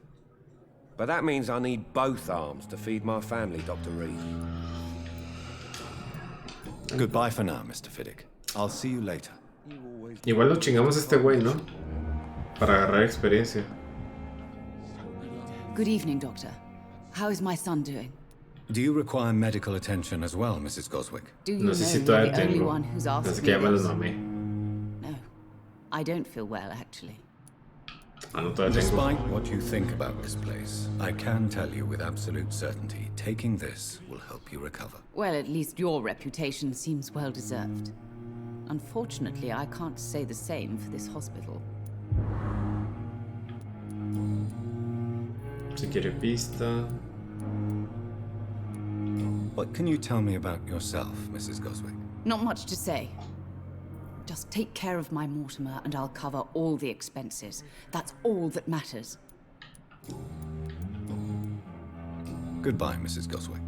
But that means I need both arms to feed my family, Dr. Reed. Goodbye for now, Mr. Fiddick. I'll see you later. Igual lo chingamos a este güey, ¿no? Para agarrar experiencia. Good evening, Doctor. How is my son doing? Do you require medical attention as well, Mrs. Goswick? Do you know you're the only one who's asked me this? No, I don't feel well, actually. Despite what you think about this place, I can tell you with absolute certainty, taking this will help you recover. Well, at least your reputation seems well deserved. Unfortunately, I can't say the same for this hospital. Si quiere pista. What can you tell me about yourself, Mrs. Goswick? Not much to say. Just take care of my Mortimer and I'll cover all the expenses. That's all that matters. Goodbye, Mrs. Goswick.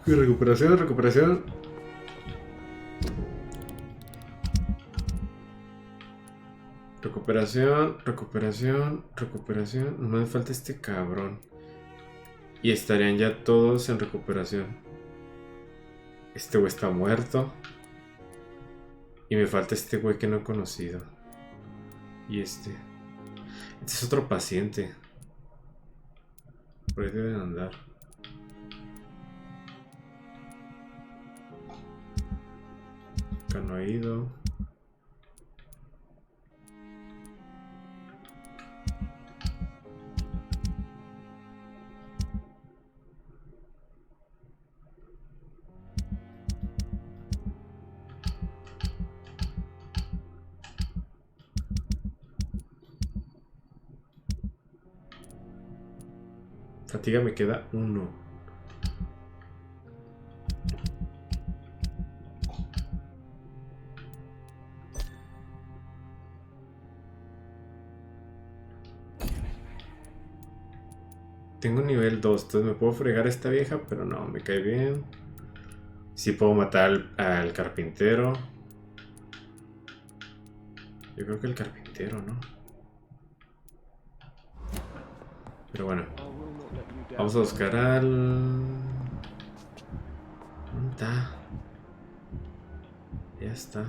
Recuperación, recuperación. Recuperación, recuperación, recuperación. No me falta este cabrón. Y estarían ya todos en recuperación. Este güey está muerto. Y me falta este güey que no he conocido. Y este. Este es otro paciente. Por ahí deben andar. Canoído. Fatiga me queda 1. Tengo nivel 2, entonces me puedo fregar a esta vieja, pero no, me cae bien. Sí puedo matar al carpintero. Yo creo que el carpintero, ¿no? Pero bueno. Vamos a buscar al... ¿Dónde está? Ya está.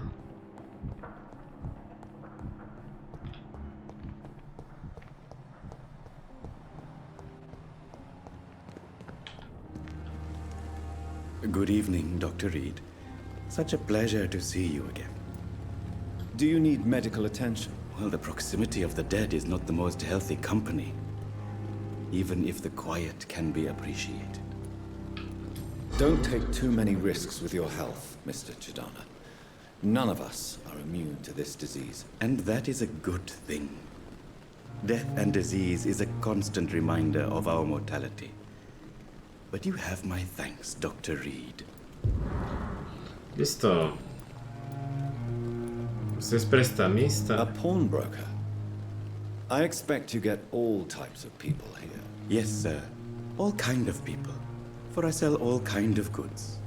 Good evening, Dr. Reed. Such a pleasure to see you again. Do you need medical attention? Well, the proximity of the dead is not the most healthy company, even if the quiet can be appreciated. Don't take too many risks with your health, Mr. Chidana. None of us are immune to this disease, and that is a good thing. Death and disease is a constant reminder of our mortality. But you have my thanks, Dr. Reed. Listo. Usted es prestamista. A pawnbroker. I expect you get all types of people here. Yes, sir. All kind of people. For I sell all kind of goods.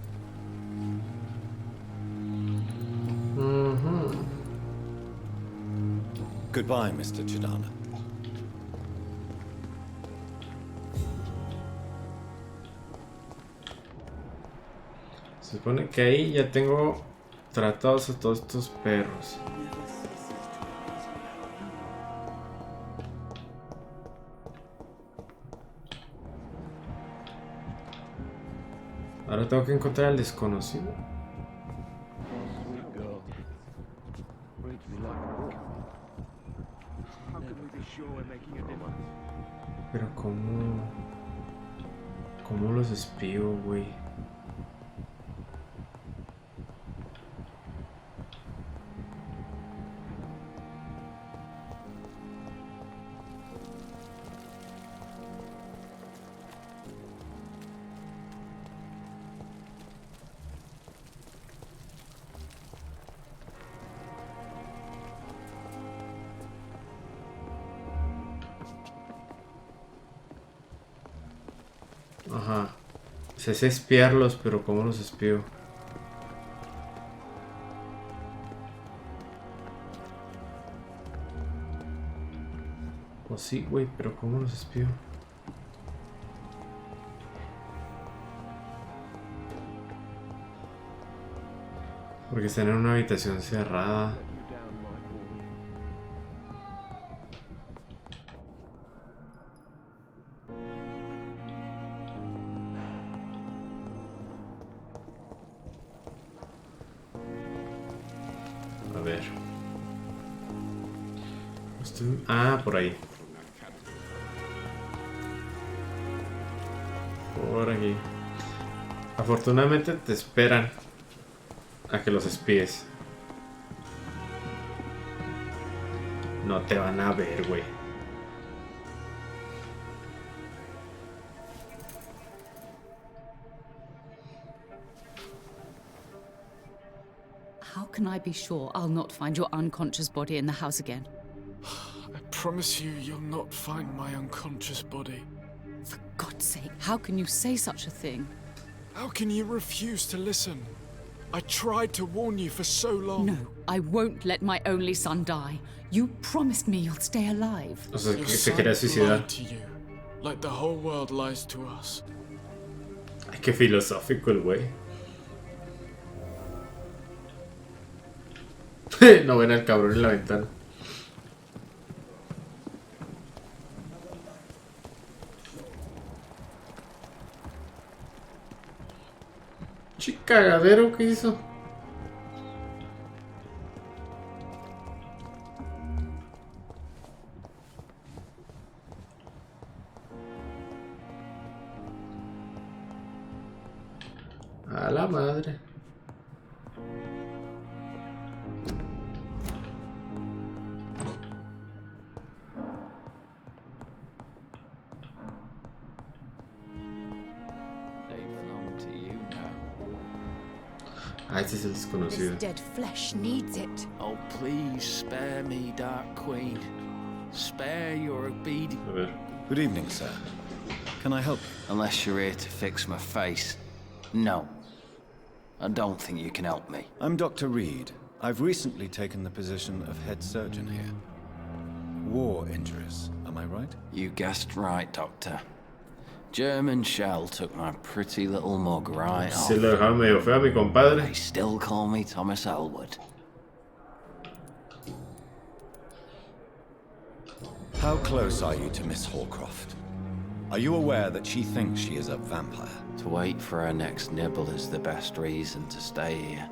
Goodbye, Mr. Chidana. Se supone que ahí ya tengo tratados a todos estos perros. Ahora tengo que encontrar al desconocido. Pero ¿cómo los espío, güey? Ajá. Se sé espiarlos, pero ¿cómo los espío? Pues sí, güey, pero ¿cómo los espío? Porque están en una habitación cerrada. A ver. Ah, por ahí. Por aquí. Afortunadamente te esperan a que los espíes. No te van a ver, güey. How can I be sure I'll not find your unconscious body in the house again? I promise you, you'll not find my unconscious body. For God's sake, how can you say such a thing? How can you refuse to listen? I tried to warn you for so long. No, I won't let my only son die. You promised me you'll stay alive. O sea, Your que se son quería suicidar. lied to you, like the whole world lies to us. Ay, qué filosófico el güey. No ven al cabrón en la ventana. Cagadero que hizo. A la madre. Ah, este es el desconocido. This dead flesh needs it. Oh, please spare me, Dark Queen. Spare your obedience. A ver. Good evening, sir. Can I help you? Unless you're here to fix my face. No. I don't think you can help me. I'm Dr. Reed. I've recently taken the position of head surgeon here. War injuries, am I right? You guessed right, Doctor. German shell took my pretty little mug right off. Se lo dejaba medio feo a mi compadre. They still call me Thomas Elwood. How close are you to Miss Hallcroft? Are you aware that she thinks she is a vampire? To wait for her next nibble is the best reason to stay here.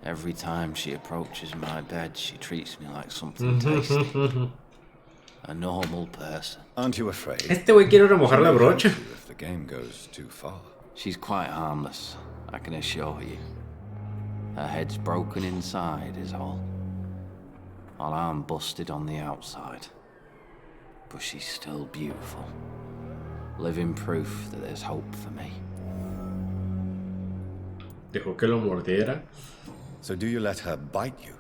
Every time she approaches my bed, she treats me like something tasty. A normal person. Aren't you afraid? Este güey quiere remojar la brocha. If the game goes too far. She's quite harmless, I can assure you. Her head's broken inside is all. While I'm busted on the outside. But she's still beautiful. Living proof that there's hope for me. Dejó que lo mordiera. So do you let her bite you?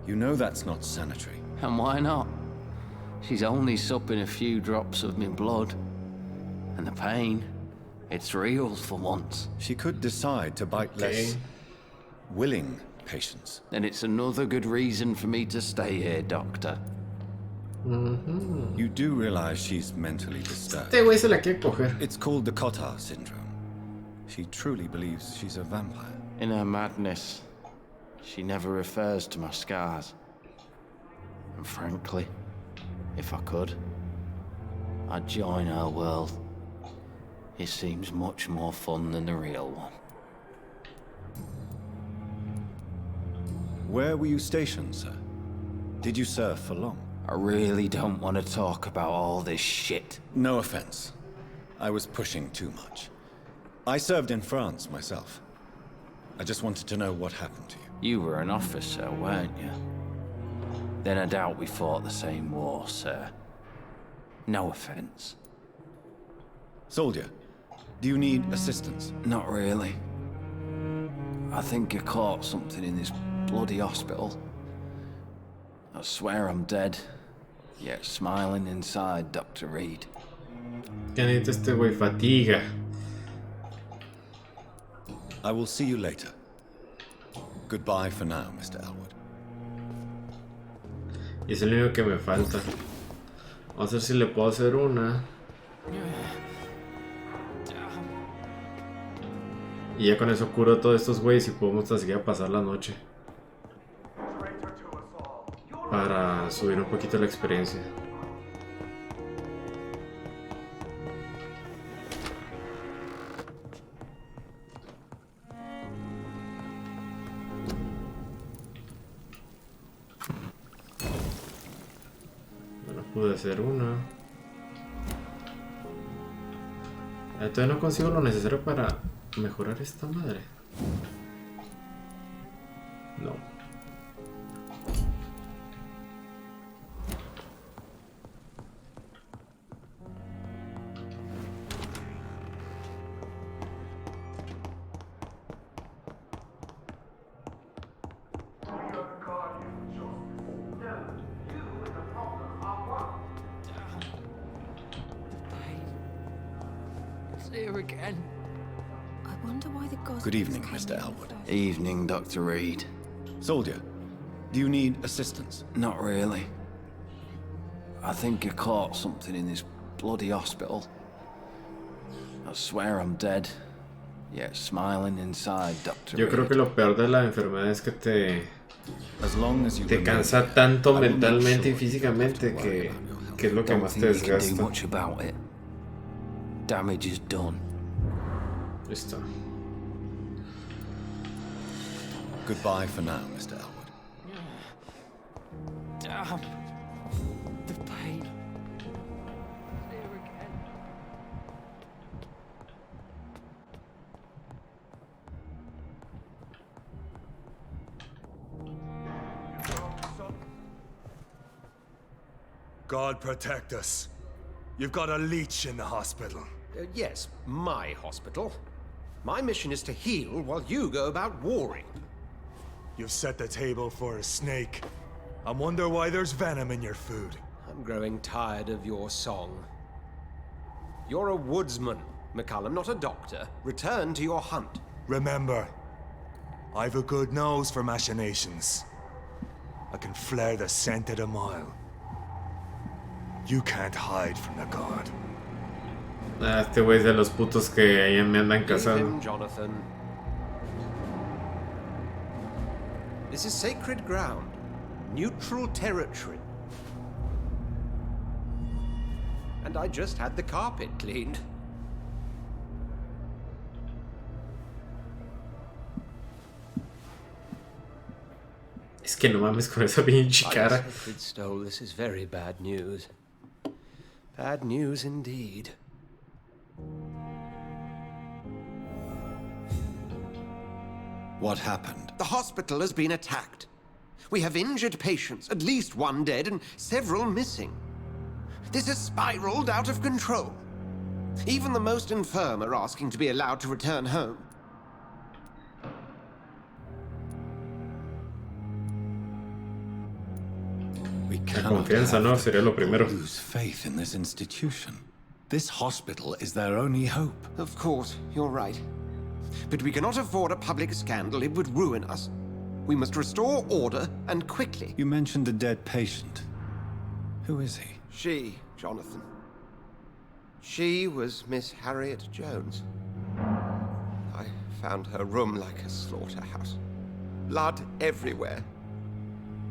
You know that's not sanitary. And why not? She's only supping a few drops of me blood. And the pain, it's real for once. She could decide to bite less willing patients. Then it's another good reason for me to stay here, Doctor. You do realize she's mentally disturbed. Este güey se la quiere coger. It's called the Cotard syndrome. She truly believes she's a vampire. In her madness, she never refers to my scars. And frankly, if I could, I'd join her world. It seems much more fun than the real one. Where were you stationed, sir? Did you serve for long? I really don't want to talk about all this shit. No offense. I was pushing too much. I served in France myself. I just wanted to know what happened to you. You were an officer, weren't you? Then I doubt we fought the same war, sir. No offense. Soldier, do you need assistance? Not really. I think I caught something in this bloody hospital. I swear I'm dead, yet smiling inside, Dr. Reed. ¿Qué necesita este güey? Fatiga. I will see you later. Goodbye for now, Mr. Elwood. Y es el único que me falta. Vamos a ver si le puedo hacer una. Y ya con eso curo a todos estos güeyes y podemos seguir a pasar la noche. Para subir un poquito la experiencia. Bueno, pude hacer una. Todavía no consigo lo necesario para mejorar esta madre. No. See her again. I wonder why the gods. Good evening, Mr. Elwood. Evening, Dr. Reed. Soldier, do you need assistance? Not really. I think I caught something in this bloody hospital. I swear I'm dead. Yet smiling inside, Dr. Yo creo Reed. que lo peor de la enfermedad es que te cansa here, tanto I will make mentalmente y sure físicamente que es lo que Don't más te think you can do desgasta. much about it. Damage is done. Listo. Goodbye for now, Mr. Elwood. Damn. The pain. See her again. God protect us. You've got a leech in the hospital. Yes, my hospital. My mission is to heal while you go about warring. You've set the table for a snake. I wonder why there's venom in your food. I'm growing tired of your song. You're a woodsman, McCullum, not a doctor. Return to your hunt. Remember, I've a good nose for machinations. I can flare the scent at a mile. You can't hide from the god. Ah, este güey es de los putos que ahí me andan Leave cazando. him, Jonathan. This is sacred ground. Neutral territory. And I just had the carpet cleaned. Es que no mames con esa pinche cara. Sacred Stole, this is very bad news. Bad news indeed. What happened? The hospital has been attacked. We have injured patients, at least one dead and several missing. This has spiraled out of control. Even the most infirm are asking to be allowed to return home. We La cannot confianza, ¿no? Sería lo primero. lose faith in this institution. This hospital is their only hope. Of course, you're right. But we cannot afford a public scandal. It would ruin us. We must restore order, and quickly. You mentioned a dead patient. Who is he? She, Jonathan. She was Miss Harriet Jones. I found her room like a slaughterhouse. Blood everywhere.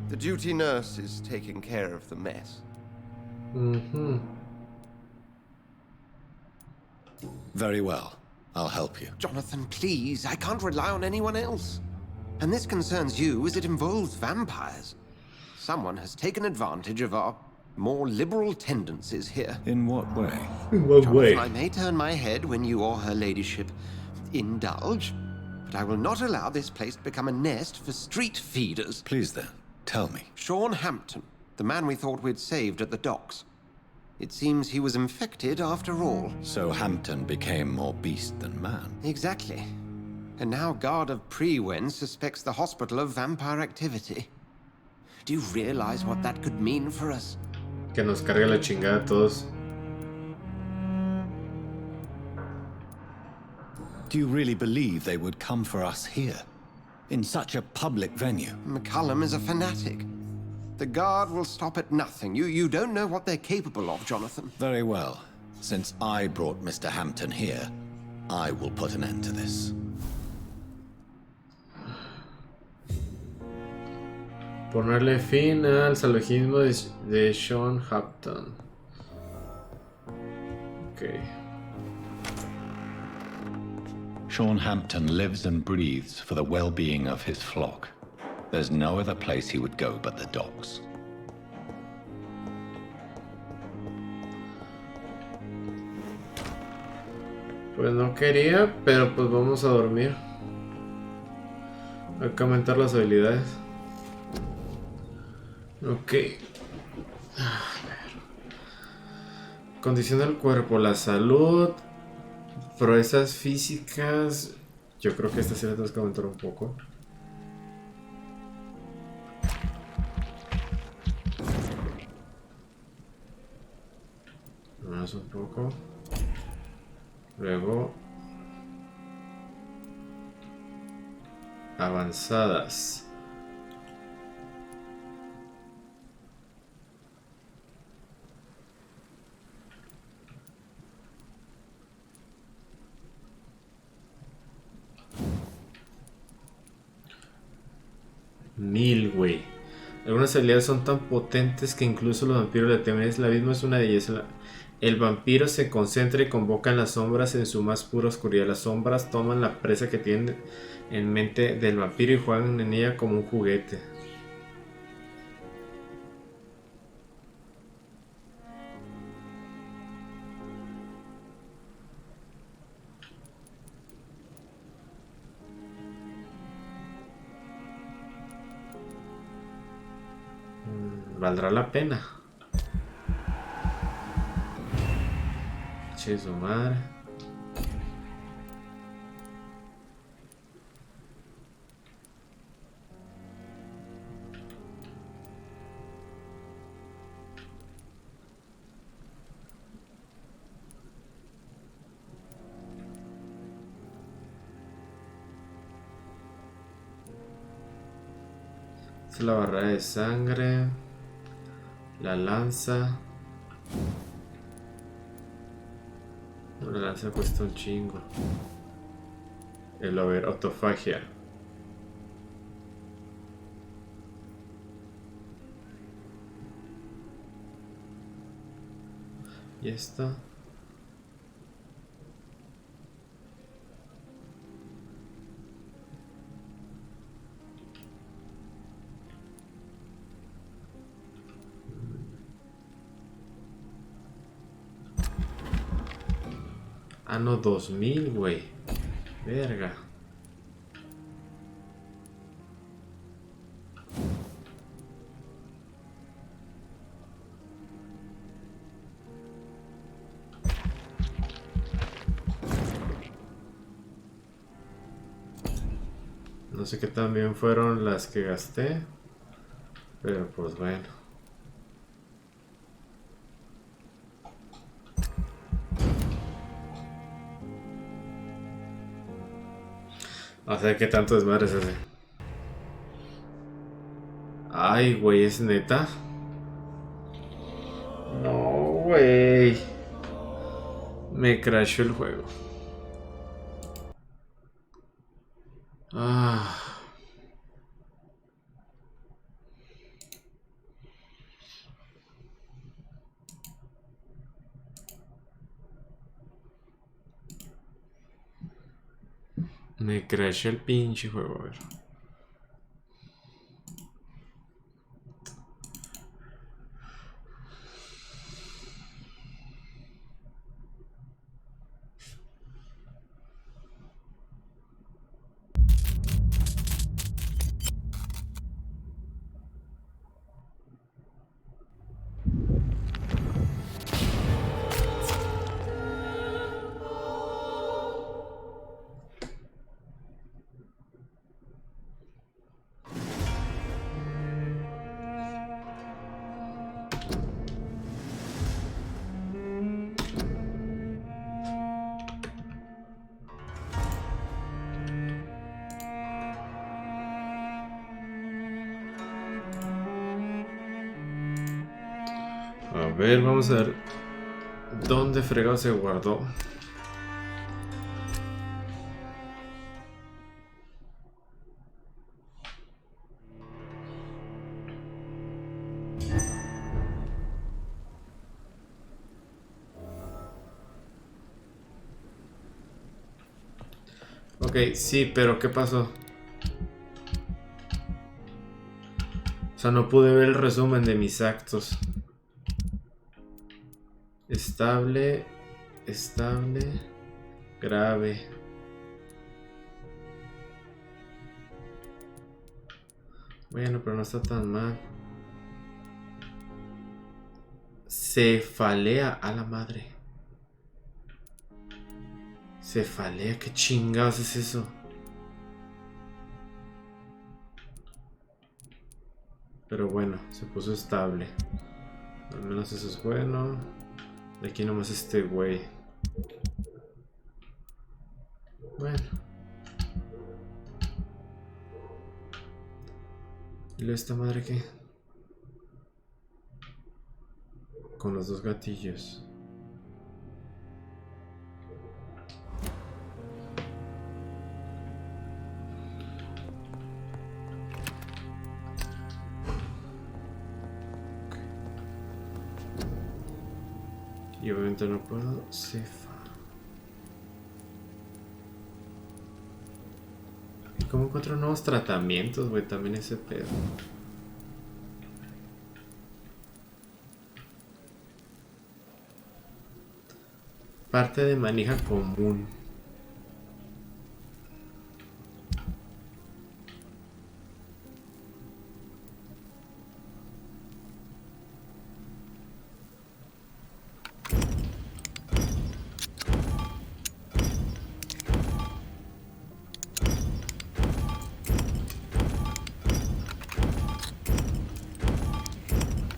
The duty nurse is taking care of the mess. Mm-hmm. Very well. I'll help you. Jonathan, please. I can't rely on anyone else. And this concerns you as it involves vampires. Someone has taken advantage of our more liberal tendencies here. In what way? In what way? Jonathan, I may turn my head when you or her ladyship indulge, but I will not allow this place to become a nest for street feeders. Please then, tell me. Sean Hampton, the man we thought we'd saved at the docks. It seems he was infected after all. So Hampton became more beast than man. Exactly. And now Guard of Prewen suspects the hospital of vampire activity. Do you realize what that could mean for us? Que nos cargue la chingada a todos. Do you really believe they would come for us here? In such a public venue? McCullum is a fanatic. The Guard will stop at nothing. You don't know what they're capable of, Jonathan. Very well. Since I brought Mr. Hampton here, I will put an end to this. Ponerle fin al salvajismo de Sean Hampton. Ok. Sean Hampton lives and breathes for the well-being of his flock. There's no other place he would go but the docks. Pues no quería, pero pues vamos a dormir. Hay que aumentar las habilidades. Ok. A ver. Condición del cuerpo, la salud, proezas físicas. Yo creo que esta sí la tenemos que aumentar un poco. Más un poco. Luego avanzadas. Güey. Algunas habilidades son tan potentes que incluso los vampiros le temen. El abismo es una de ellas. El vampiro se concentra y convoca en las sombras en su más pura oscuridad. Las sombras toman la presa que tienen en mente del vampiro y juegan en ella como un juguete. Valdrá la pena. Che, su madre. Esta es la barrera de sangre. La lanza. La lanza cuesta un chingo. El autofagia. Y esta. Ah, no, 2000, güey. Verga. No sé qué tan bien fueron las que gasté. Pero pues bueno. O sea, ¿qué tanto desmadre es ese? Ay, güey, ¿es neta? No, güey. Me crashó el juego. Ah. Me crashó el pinche juego, a ver. A ver, vamos a ver dónde fregado se guardó. Ok, sí, pero ¿qué pasó? O sea, no pude ver el resumen de mis actos. Estable, estable, grave. Bueno, pero no está tan mal. Cefalea a la madre. Cefalea, ¿qué chingados es eso? Pero bueno, se puso estable. Al menos eso es bueno. De aquí nomás este güey. Bueno. ¿Y esta madre qué? Con los dos gatillos. Y obviamente no puedo. Cefa. ¿Y cómo encuentro nuevos tratamientos, güey? También ese pedo. Parte de manija común.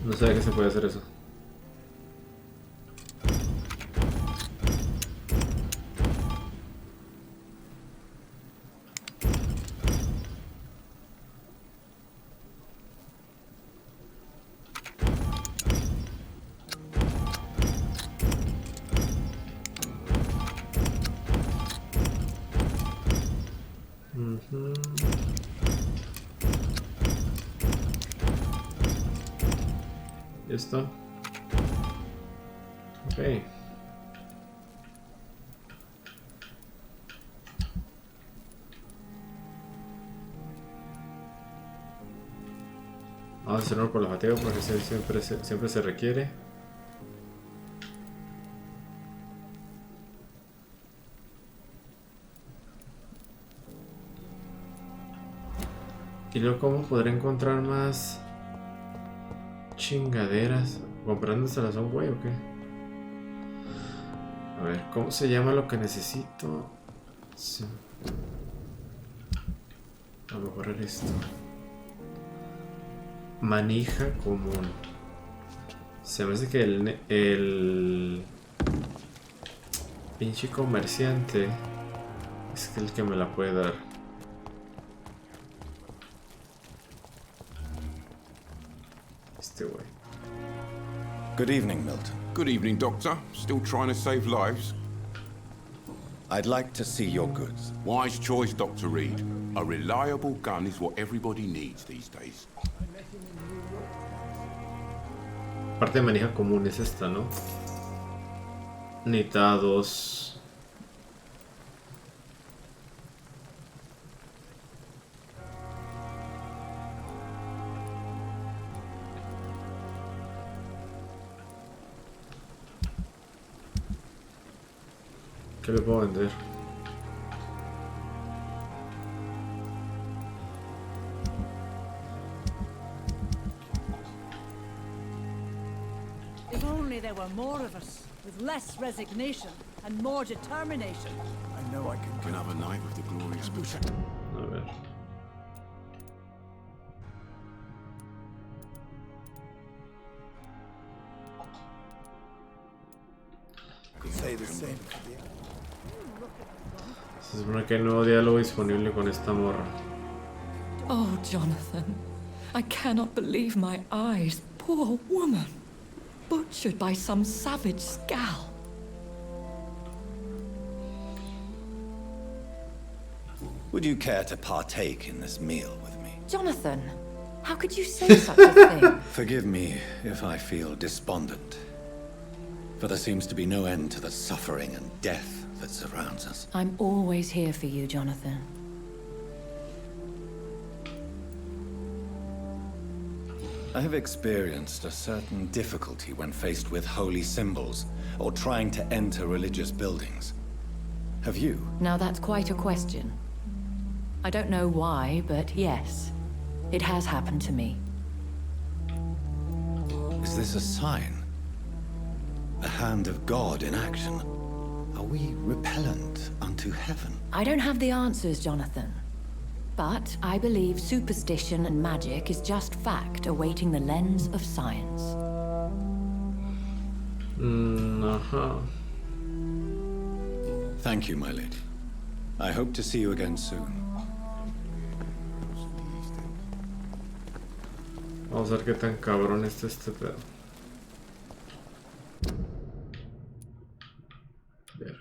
No sabía que se puede hacer eso. ¿Listo? Ok. Vamos a hacerlo por la fatiga porque siempre se requiere. Y luego, ¿cómo podré encontrar más chingaderas? ¿Comprándoselas a un güey o qué? A ver, ¿cómo se llama lo que necesito? Sí. Vamos a borrar esto. Manija común. Se me hace que el pinche comerciante es el que me la puede dar. Good evening, Milton. Good evening, Doctor. Still trying to save lives? I'd like to see your goods. Wise choice, Dr. Reed. A reliable gun is what everybody needs these days. Parte de manija común es esta, ¿no? Necesitados. ¿Qué le puedo vender? If only there were more of us, with less resignation and more determination. I know I can have a night with the glorious bush. A ver. say the same. Se supone que hay nuevo diálogo disponible con esta morra. Oh, Jonathan, I cannot believe my eyes. Poor woman, butchered by some savage scowl. Would you care to partake in this meal with me? Jonathan, how could you say such a thing? Forgive me if I feel despondent, for there seems to be no end to the suffering and death that surrounds us. I'm always here for you, Jonathan. I have experienced a certain difficulty when faced with holy symbols or trying to enter religious buildings. Have you? Now that's quite a question. I don't know why, but yes, it has happened to me. Is this a sign? The hand of God in action? Are we repellent unto heaven? I don't have the answers, Jonathan. But I believe superstition and magic is just fact awaiting the lens of science. Thank you, my lady. I hope to see you again soon. Vamos a ver qué tan cabrón está este pedo. Verga.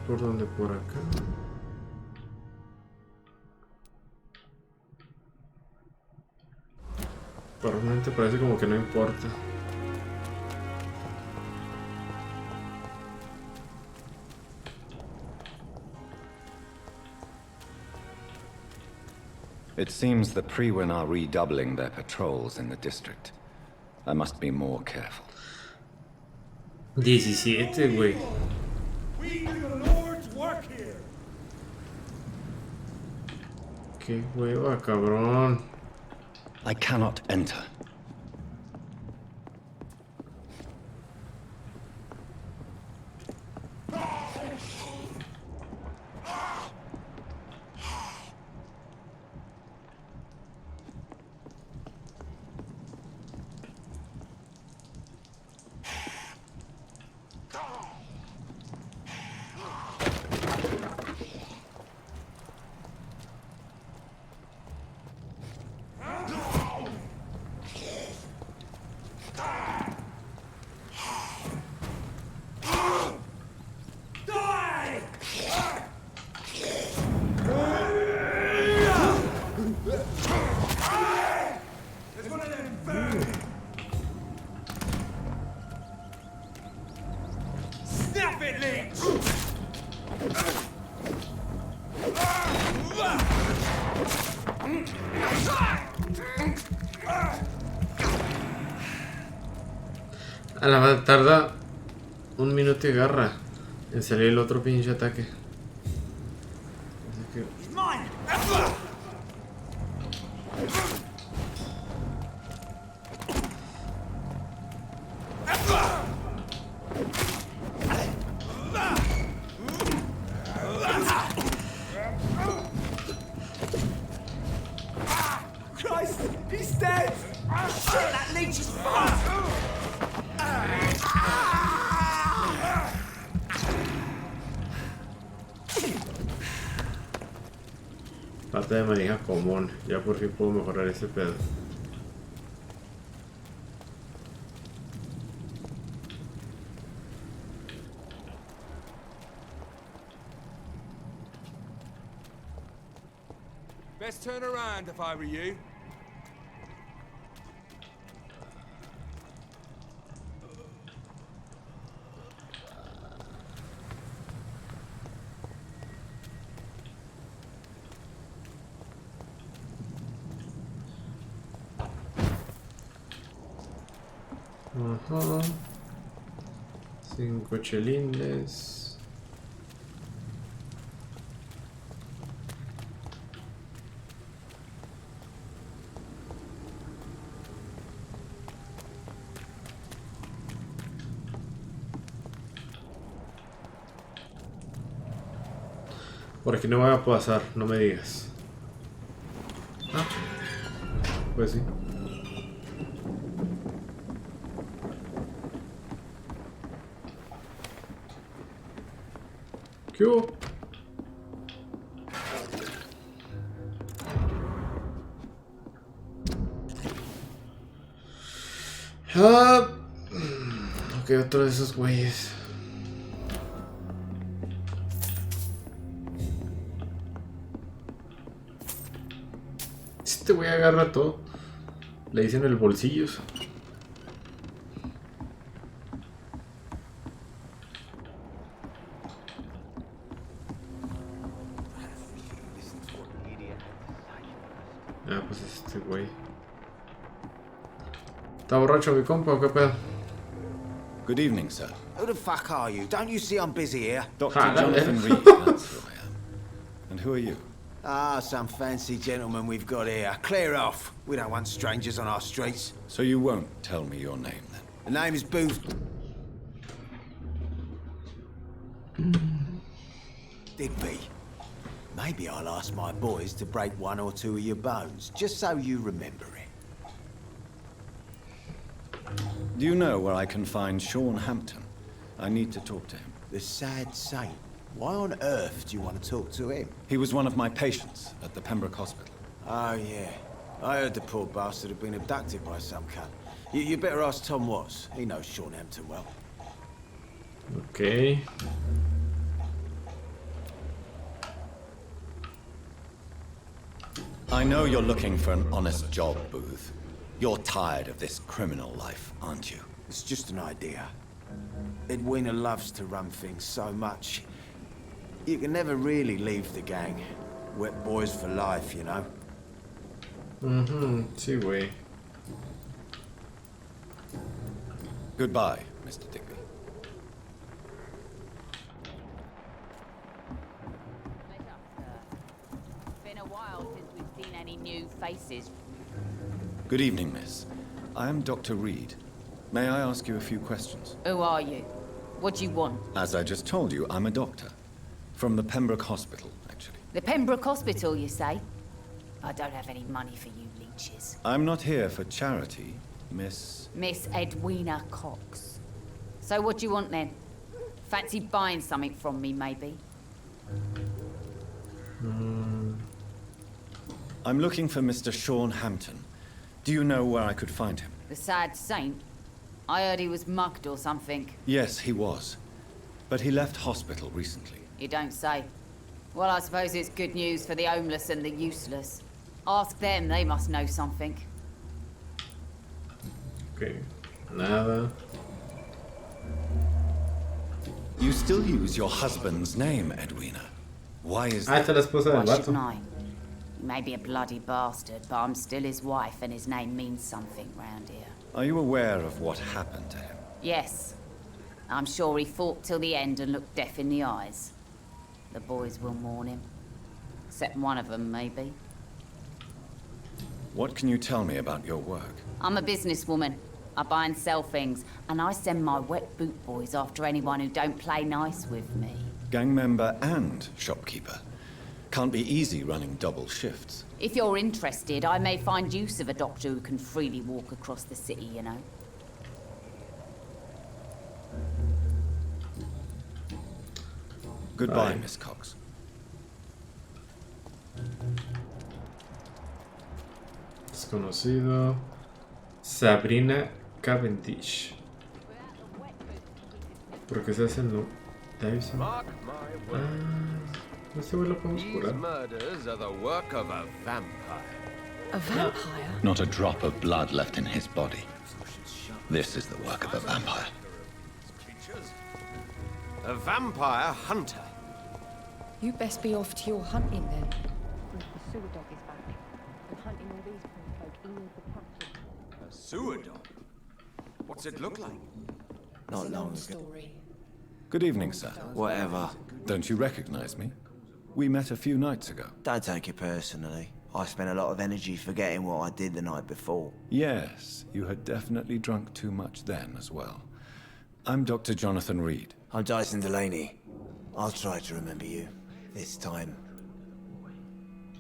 ¿Por dónde? Por acá. Realmente parece como que no importa. It seems the Priwen are redoubling their patrols in the district. I must be more careful. 17, güey. We do the Lord's work here. Qué hueva, cabrón. I cannot enter. A la madre, tarda 1 minuto y agarra en salir el otro pinche ataque. Así que... Christ, he's dead! Shit, that leech is fucked! Parte de manija común. Ya por fin puedo mejorar ese pedo. Best turn around if I were you. Ajá. 5 chelines. Por aquí no voy a pasar, no me digas. Ah, pues sí. ¿Qué hubo? Ah, ok, otro de esos güeyes. Este güey agarra todo. Le dicen el bolsillos. Ah, pues este güey. ¿Está borracho mi compa o qué pedo? Good evening, sir. Who the fuck are you? Don't you see I'm busy here? Dr. Jonathan Reed, that's who I am. And who are you? Ah, some fancy gentleman we've got here. Clear off. We don't want strangers on our streets. So you won't tell me your name, then? The name is Booth. Digby. Maybe I'll ask my boys to break 1 or 2 of your bones, just so you remember it. Do you know where I can find Sean Hampton? I need to talk to him. The sad saint. Why on earth do you want to talk to him? He was one of my patients at the Pembroke Hospital. Oh, yeah. I heard the poor bastard had been abducted by some cunt. You better ask Tom Watts. He knows Sean Hampton well. Okay. I know you're looking for an honest job, Booth. You're tired of this criminal life, aren't you? It's just an idea. Edwina loves to run things so much. You can never really leave the gang. Wet boys for life, you know? Sí, güey. Goodbye, Mr. Digby. Been a while since we've seen any new faces. Good evening, miss. I am Dr. Reed. May I ask you a few questions? Who are you? What do you want? As I just told you, I'm a doctor. From the Pembroke Hospital, actually. The Pembroke Hospital, you say? I don't have any money for you leeches. I'm not here for charity, Miss... Miss Edwina Cox. So what do you want then? Fancy buying something from me, maybe? I'm looking for Mr. Sean Hampton. Do you know where I could find him? The sad saint? I heard he was mugged or something. Yes, he was. But he left hospital recently. You don't say. Well, I suppose it's good news for the homeless and the useless. Ask them, they must know something. Okay. Nada. You still use your husband's name, Edwina. Why is that? that? Why shouldn't I? He may be a bloody bastard, but I'm still his wife and his name means something round here. Are you aware of what happened to him? Yes. I'm sure he fought till the end and looked death in the eyes. The boys will mourn him. Except one of them, maybe. What can you tell me about your work? I'm a businesswoman. I buy and sell things, and I send my wet boot boys after anyone who don't play nice with me. Gang member and shopkeeper. Can't be easy running double shifts. If you're interested, I may find use of a doctor who can freely walk across the city, you know. Goodbye, Miss Cox. Desconocido. Sabrina Cavendish. ¿Por qué se hace el no? Davison. Este güey lo podemos curar. Murders are the work of a vampire. A vampire? Not a drop of blood left in his body. This is the work of a vampire. A vampire hunter. You best be off to your hunting then. The sewer dog is back. And hunting all these poor folk, he needs the captain. A sewer dog? What's it look like? Not long ago. Story. Good evening, sir. Whatever. Don't you recognize me? We met a few nights ago. Don't take it personally. I spent a lot of energy forgetting what I did the night before. Yes, you had definitely drunk too much then as well. I'm Dr. Jonathan Reed. I'm Dyson Delaney. I'll try to remember you. This time.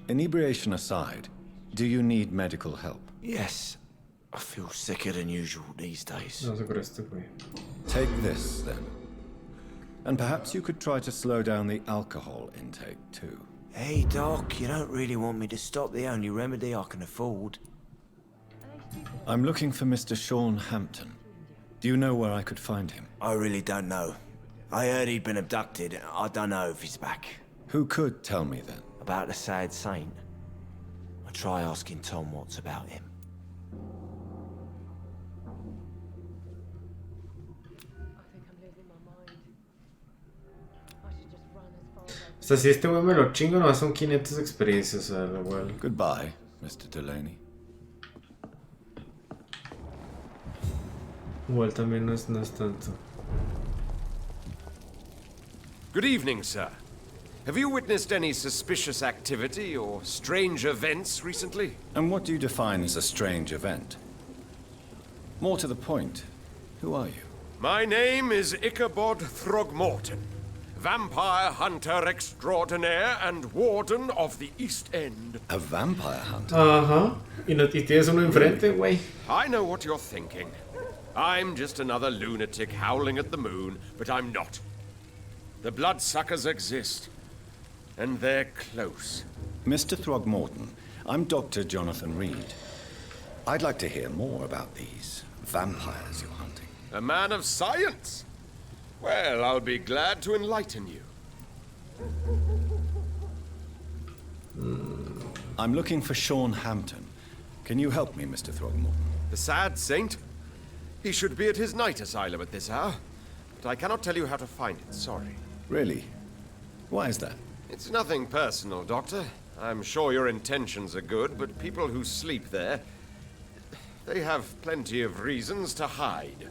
Inebriation aside, do you need medical help? Yes. I feel sicker than usual these days. No sé por este güey. Take this, then. And perhaps you could try to slow down the alcohol intake, too. Hey, Doc, you don't really want me to stop the only remedy I can afford. I'm looking for Mr. Sean Hampton. Do you know where I could find him? I really don't know. I heard he'd been abducted. I don't know if he's back. Who could tell me then? About the sad saint? I'll try asking Tom Watts about him. O sea, si este güey me lo chingo, nomás son 500 experiencias, o sea, lo bueno. Goodbye, Mr. Delaney. Igual también no es tanto. Good evening, sir. Have you witnessed any suspicious activity or strange events recently? And what do you define as a strange event? More to the point, who are you? My name is Ichabod Throgmorton, vampire hunter extraordinaire and warden of the East End. A vampire hunter? Ajá. Y tienes uno enfrente, güey. I know what you're thinking. I'm just another lunatic howling at the moon, but I'm not. The bloodsuckers exist, and they're close. Mr. Throgmorton, I'm Dr. Jonathan Reed. I'd like to hear more about these vampires you're hunting. A man of science? Well, I'll be glad to enlighten you. I'm looking for Sean Hampton. Can you help me, Mr. Throgmorton? The sad saint? He should be at his night asylum at this hour, but I cannot tell you how to find it, sorry. Really? Why is that? It's nothing personal, Doctor. I'm sure your intentions are good, but people who sleep there, they have plenty of reasons to hide.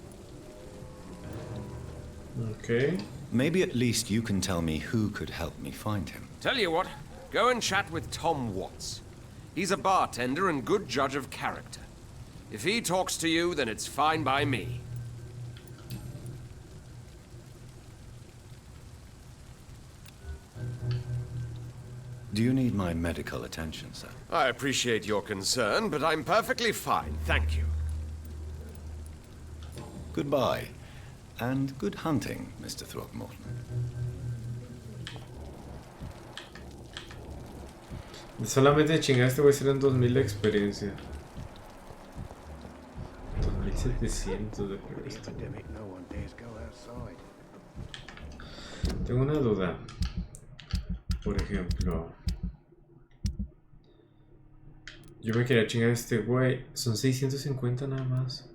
Okay. Maybe at least you can tell me who could help me find him. Tell you what, go and chat with Tom Watts. He's a bartender and good judge of character. If he talks to you, then it's fine by me. Do you need my medical attention, sir? I appreciate your concern, but I'm perfectly fine, thank you. Goodbye. And good hunting, Mr. Throgmorton. Solamente chingar este güey serán 2000 de experiencia. 2700 de presto. Tengo una duda. Por ejemplo, yo me quería chingar a este güey. Son 650 nada más.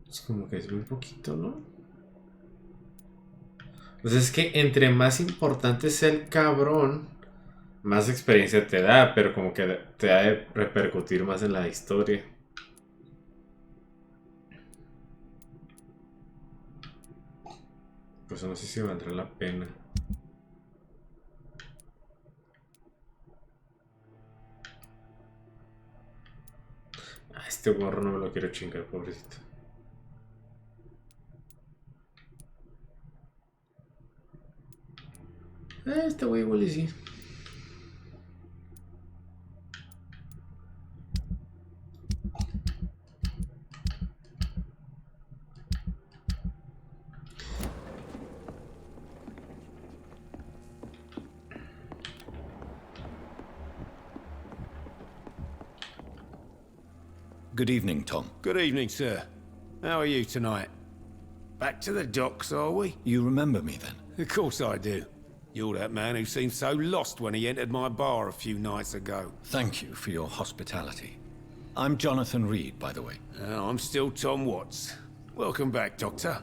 Es como que es muy poquito, ¿no? Pues es que entre más importante sea el cabrón, más experiencia te da, pero como que te ha de repercutir más en la historia. Pues no sé si valdrá la pena. Este gorro no me lo quiero chingar, pobrecito. Este güey igual y sí. Good evening, Tom. Good evening, sir. How are you tonight? Back to the docks, are we? You remember me then? Of course I do. You're that man who seemed so lost when he entered my bar a few nights ago. Thank you for your hospitality. I'm Jonathan Reed, by the way. I'm still Tom Watts. Welcome back, Doctor.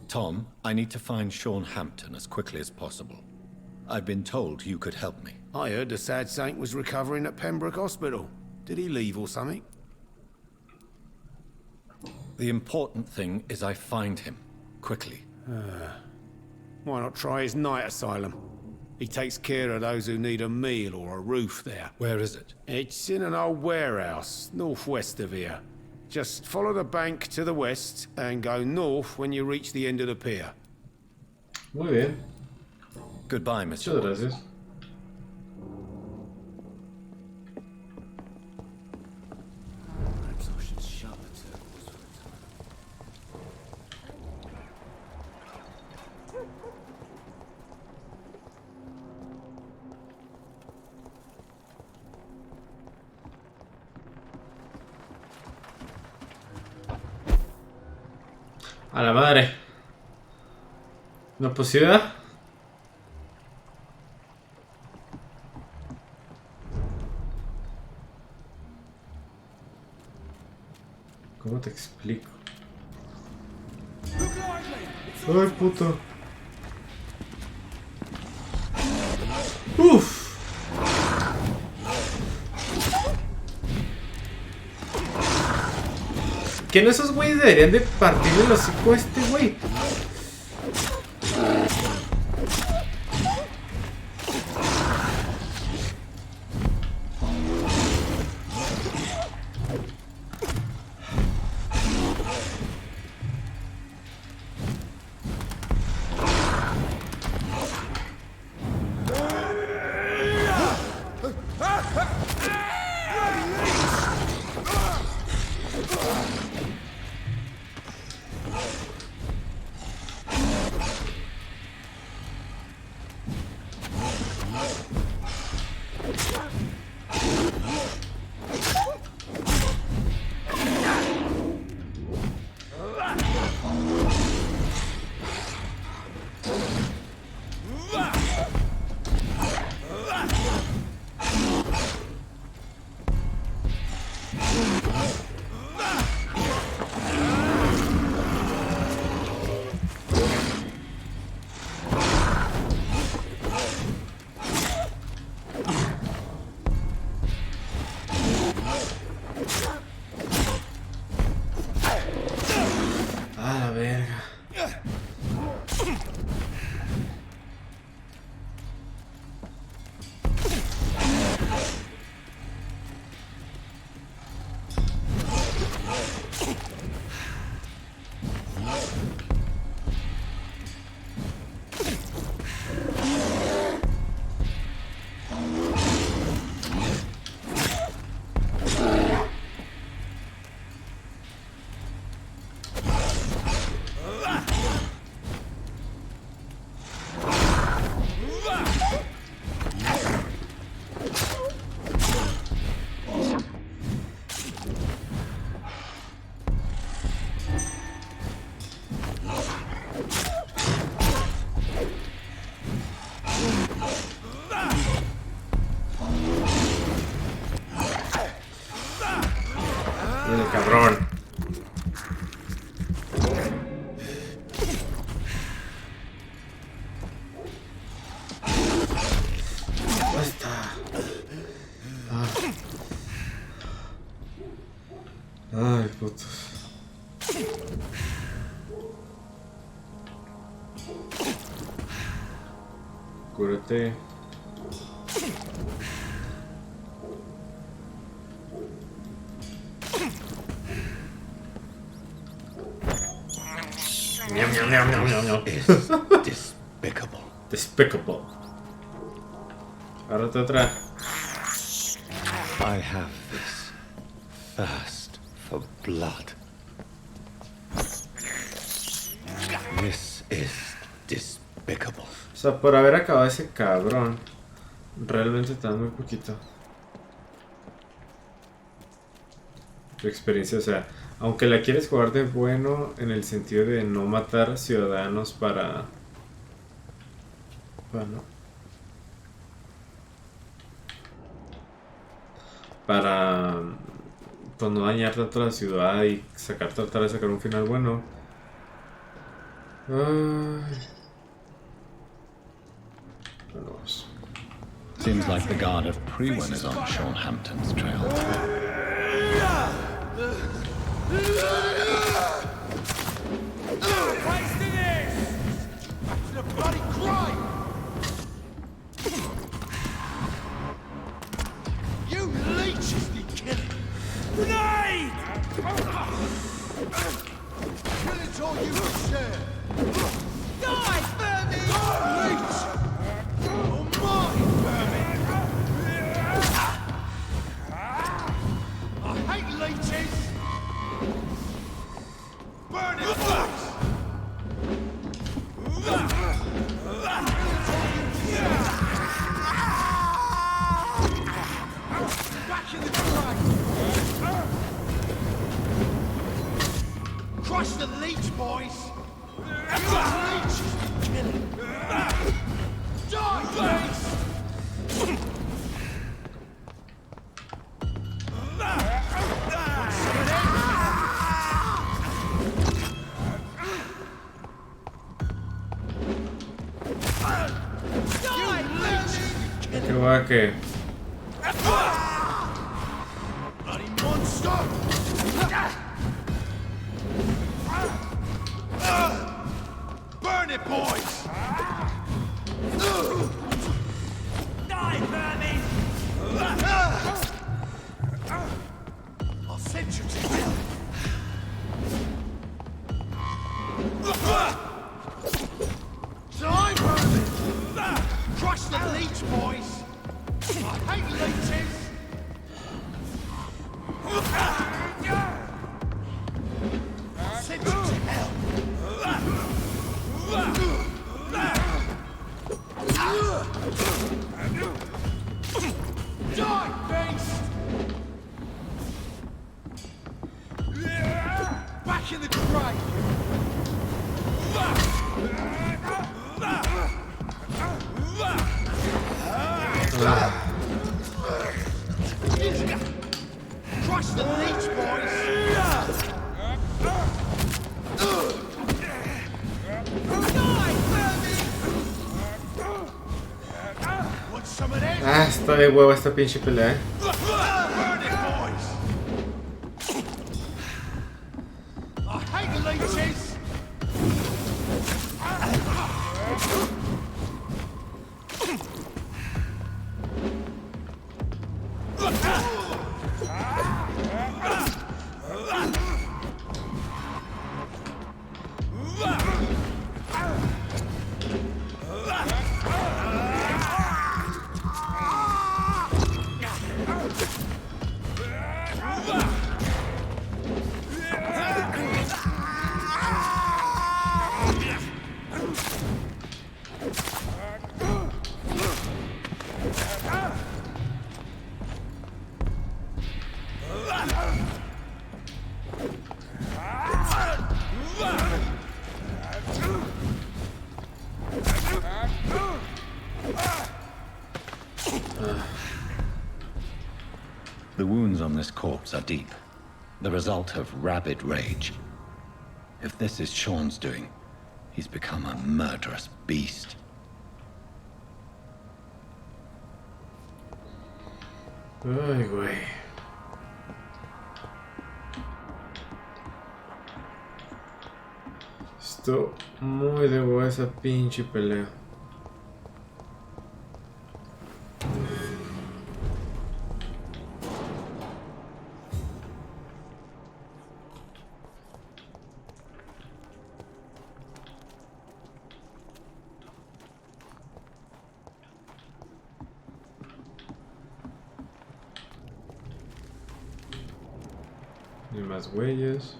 Tom, I need to find Sean Hampton as quickly as possible. I've been told you could help me. I heard the sad saint was recovering at Pembroke Hospital. Did he leave or something? The important thing is I find him, quickly. Why not try his night asylum? He takes care of those who need a meal or a roof there. Where is it? It's in an old warehouse, northwest of here. Just follow the bank to the west and go north when you reach the end of the pier. Muy bien. Goodbye, Mr. Muchas gracias. Perhaps I should shut the turtles for a time. A la madre. ¿No posibilidad? ¿Cómo te explico? Ay, puto. Uf. ¿Que no esos güeyes deberían de partirle el hocico a este güey? Cabrón. Basta. Ay, putos. Cúrate. Is despicable. Despicable. Agárrate otra. I have this thirst for blood. This is despicable. O sea, por haber acabado ese cabrón, realmente te dan muy poquito. Tu experiencia, o sea, aunque la quieres jugar de bueno en el sentido de no matar ciudadanos para... Bueno. Para... Pues no dañar tanto la ciudad y tratar de sacar un final bueno. Ay. Bueno, pues. Seems like the guard of Prewen is on Shorthampton's trail. Wasting this! To the bloody crime! You leeches be killing! Grenade! Killing's all you can share! Die, vermin! Leech! Oh my, vermin! I hate leeches! Burn it, boys! Back in the track! Crush the leech, boys! Leech is killing! Die, beast! Qué va que... Bloody monster! Burn it, boys! Die, vermin! I'll send you to hell! Die, vermin! Crush the leech, boys! I back in the crate. Trust the leech, boys. Ah, está de huevo esta pinche pelea, The wounds on this corpse are deep, the result of rabid rage. If this is Sean's doing, he's become a murderous beast. Ay, güey. Esto muy de huevo esa pinche pelea. Y más huellas.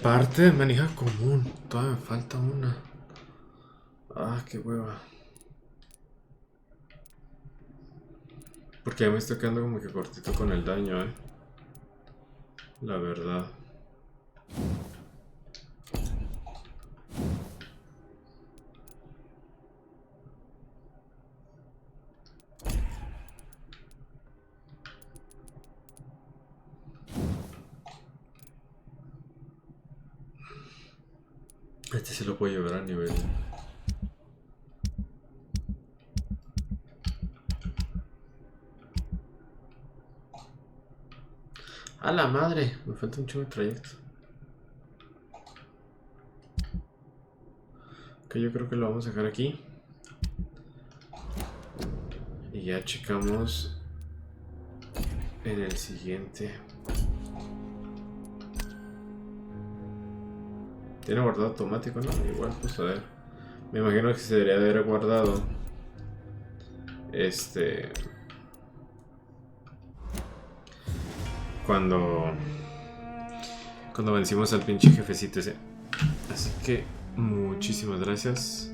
Parte de manija común. Todavía me falta una. Ah, qué hueva. Porque ya me estoy quedando como que cortito con el daño, la verdad. Este se lo puedo llevar a nivel. A la madre, me falta un chingo de trayecto. Ok, yo creo que lo vamos a dejar aquí. Y ya checamos en el siguiente. Tiene guardado automático, ¿no? Igual, pues a ver. Me imagino que se debería de haber guardado. Cuando vencimos al pinche jefecito ese. Así que muchísimas gracias.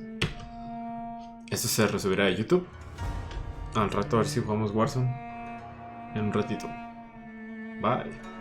Esto se resubirá a YouTube. Al rato a ver si jugamos Warzone. En un ratito. Bye.